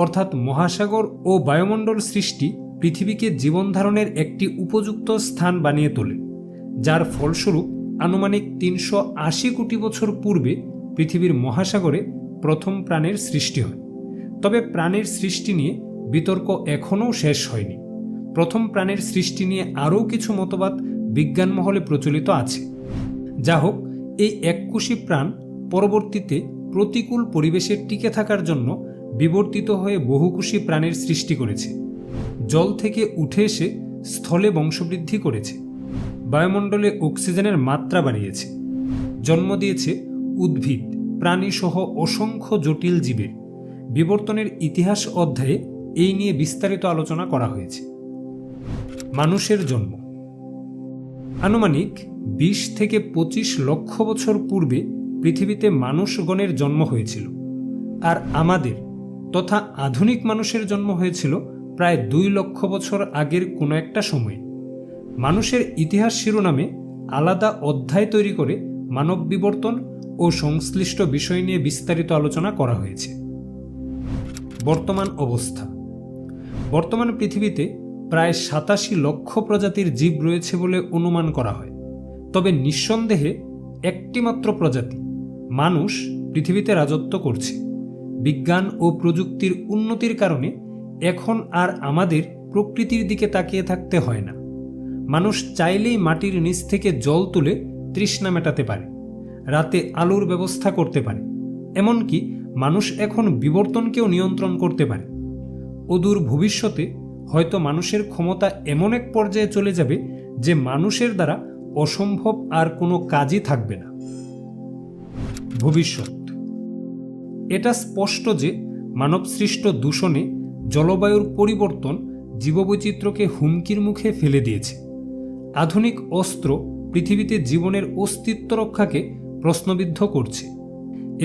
অর্থাৎ মহাসাগর ও বায়ুমণ্ডল সৃষ্টি পৃথিবীকে জীবনধারণের একটি উপযুক্ত স্থান বানিয়ে তোলে, যার ফলস্বরূপ আনুমানিক ৩৮০ কোটি বছর পূর্বে পৃথিবীর মহাসাগরে প্রথম প্রাণের সৃষ্টি হয়। তবে প্রাণের সৃষ্টি নিয়ে বিতর্ক এখনও শেষ হয়নি। প্রথম প্রাণের সৃষ্টি নিয়ে আরও কিছু মতবাদ বিজ্ঞান মহলে প্রচলিত আছে। যা হোক, এই এককোষী প্রাণ পরবর্তীতে প্রতিকূল পরিবেশে টিকে থাকার জন্য বিবর্তিত হয়ে বহুকোষী প্রাণের সৃষ্টি করেছে। জল থেকে উঠে এসে স্থলে বংশবৃদ্ধি করেছে, বায়ুমণ্ডলে অক্সিজেনের মাত্রা বাড়িয়েছে, জন্ম দিয়েছে উদ্ভিদ, প্রাণীসহ অসংখ্য জটিল জীবের। বিবর্তনের ইতিহাস অধ্যায়ে এই নিয়ে বিস্তারিত আলোচনা করা হয়েছে। মানুষের জন্ম। আনুমানিক ২০ থেকে ২৫ লক্ষ বছর পূর্বে পৃথিবীতে মানুষগণের জন্ম হয়েছিল, আর আমাদের তথা আধুনিক মানুষের জন্ম হয়েছিল প্রায় ২ লক্ষ বছর আগের কোনো একটা সময়ে। মানুষের ইতিহাস শিরোনামে আলাদা অধ্যায় তৈরি করে মানব বিবর্তন ও সংশ্লিষ্ট বিষয় নিয়ে বিস্তারিত আলোচনা করা হয়েছে। বর্তমান অবস্থা। বর্তমান পৃথিবীতে প্রায় ৮৭ লক্ষ প্রজাতির জীব রয়েছে বলে অনুমান করা হয়। তবে নিঃসন্দেহে একটিমাত্র প্রজাতি, মানুষ, পৃথিবীতে রাজত্ব করছে। বিজ্ঞান ও প্রযুক্তির উন্নতির কারণে এখন আর আমাদের প্রকৃতির দিকে তাকিয়ে থাকতে হয় না। মানুষ চাইলেই মাটির নিচ থেকে জল তুলে তৃষ্ণা মেটাতে পারে, রাতে আলোর ব্যবস্থা করতে পারে, এমনকি মানুষ এখন বিবর্তনকেও নিয়ন্ত্রণ করতে পারে। অদূর ভবিষ্যতে হয়তো মানুষের ক্ষমতা এমন এক পর্যায়ে চলে যাবে যে মানুষের দ্বারা অসম্ভব আর কোনো কাজই থাকবে না। ভবিষ্যৎ। এটা স্পষ্ট যে মানবসৃষ্ট দূষণে জলবায়ুর পরিবর্তন জীববৈচিত্র্যকে হুমকির মুখে ফেলে দিয়েছে। আধুনিক অস্ত্র পৃথিবীতে জীবনের অস্তিত্ব রক্ষাকে প্রশ্নবিদ্ধ করছে।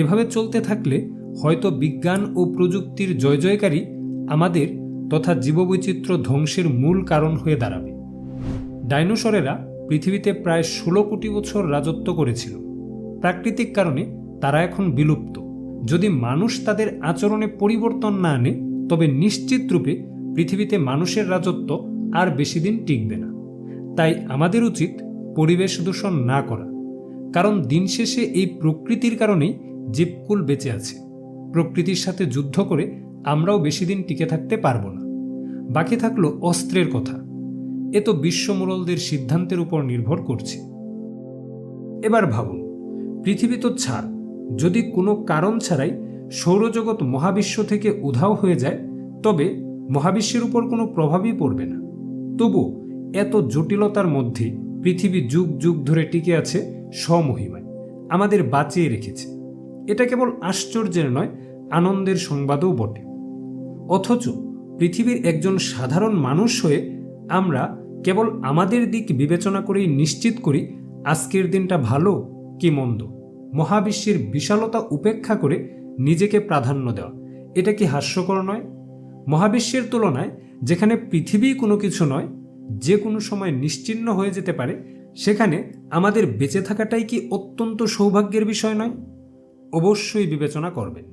এভাবে চলতে থাকলে হয়তো বিজ্ঞান ও প্রযুক্তির জয় জয়কারী আমাদের তথা জীববৈচিত্র্য ধ্বংসের মূল কারণ হয়ে দাঁড়াবে। ডাইনোসরেরা পৃথিবীতে প্রায় ১৬ কোটি বছর রাজত্ব করেছিল। প্রাকৃতিক কারণে তারা এখন বিলুপ্ত। যদি মানুষ তাদের আচরণে পরিবর্তন না আনে, তবে নিশ্চিত রূপে পৃথিবীতে মানুষের রাজত্ব আর বেশি দিন টিকবে না। তাই আমাদের উচিত পরিবেশ দূষণ না করা, কারণ দিন শেষে এই প্রকৃতির কারণেই জীবকুল বেঁচে আছে। প্রকৃতির সাথে যুদ্ধ করে আমরাও বেশি দিন টিকে থাকতে পারবো না। বাকি থাকলো অস্ত্রের কথা। এ তো বিশ্বমূলদের সিদ্ধান্তের উপর নির্ভর করছে। এবার ভাবুন, পৃথিবী তো ছাড়, যদি কোনো কারণ ছাড়াই সৌরজগৎ মহাবিশ্ব থেকে উধাও হয়ে যায়, তবে মহাবিশ্বের উপর কোনো প্রভাবই পড়বে না। তবু এত জটিলতার মধ্যে পৃথিবী যুগ যুগ ধরে টিকে আছে স্বমহিমায়, আমাদের বাঁচিয়ে রেখেছে। এটা কেবল আশ্চর্যের নয়, আনন্দের সংবাদও বটে। অথচ পৃথিবীর একজন সাধারণ মানুষ হয়ে আমরা কেবল আমাদের দিক বিবেচনা করেই নিশ্চিত করি আজকের দিনটা ভালো কি মন্দ। মহাবিশ্বের বিশালতা উপেক্ষা করে নিজেকে প্রাধান্য দেওয়া, এটা কি হাস্যকর নয়? মহাবিশ্বের তুলনায় যেখানে পৃথিবী কোনো কিছু নয়, যে কোনো সময় নিশ্চিহ্ন হয়ে যেতে পারে, সেখানে আমাদের বেঁচে থাকাটাই কি অত্যন্ত সৌভাগ্যের বিষয় নয়? অবশ্যই বিবেচনা করবেন।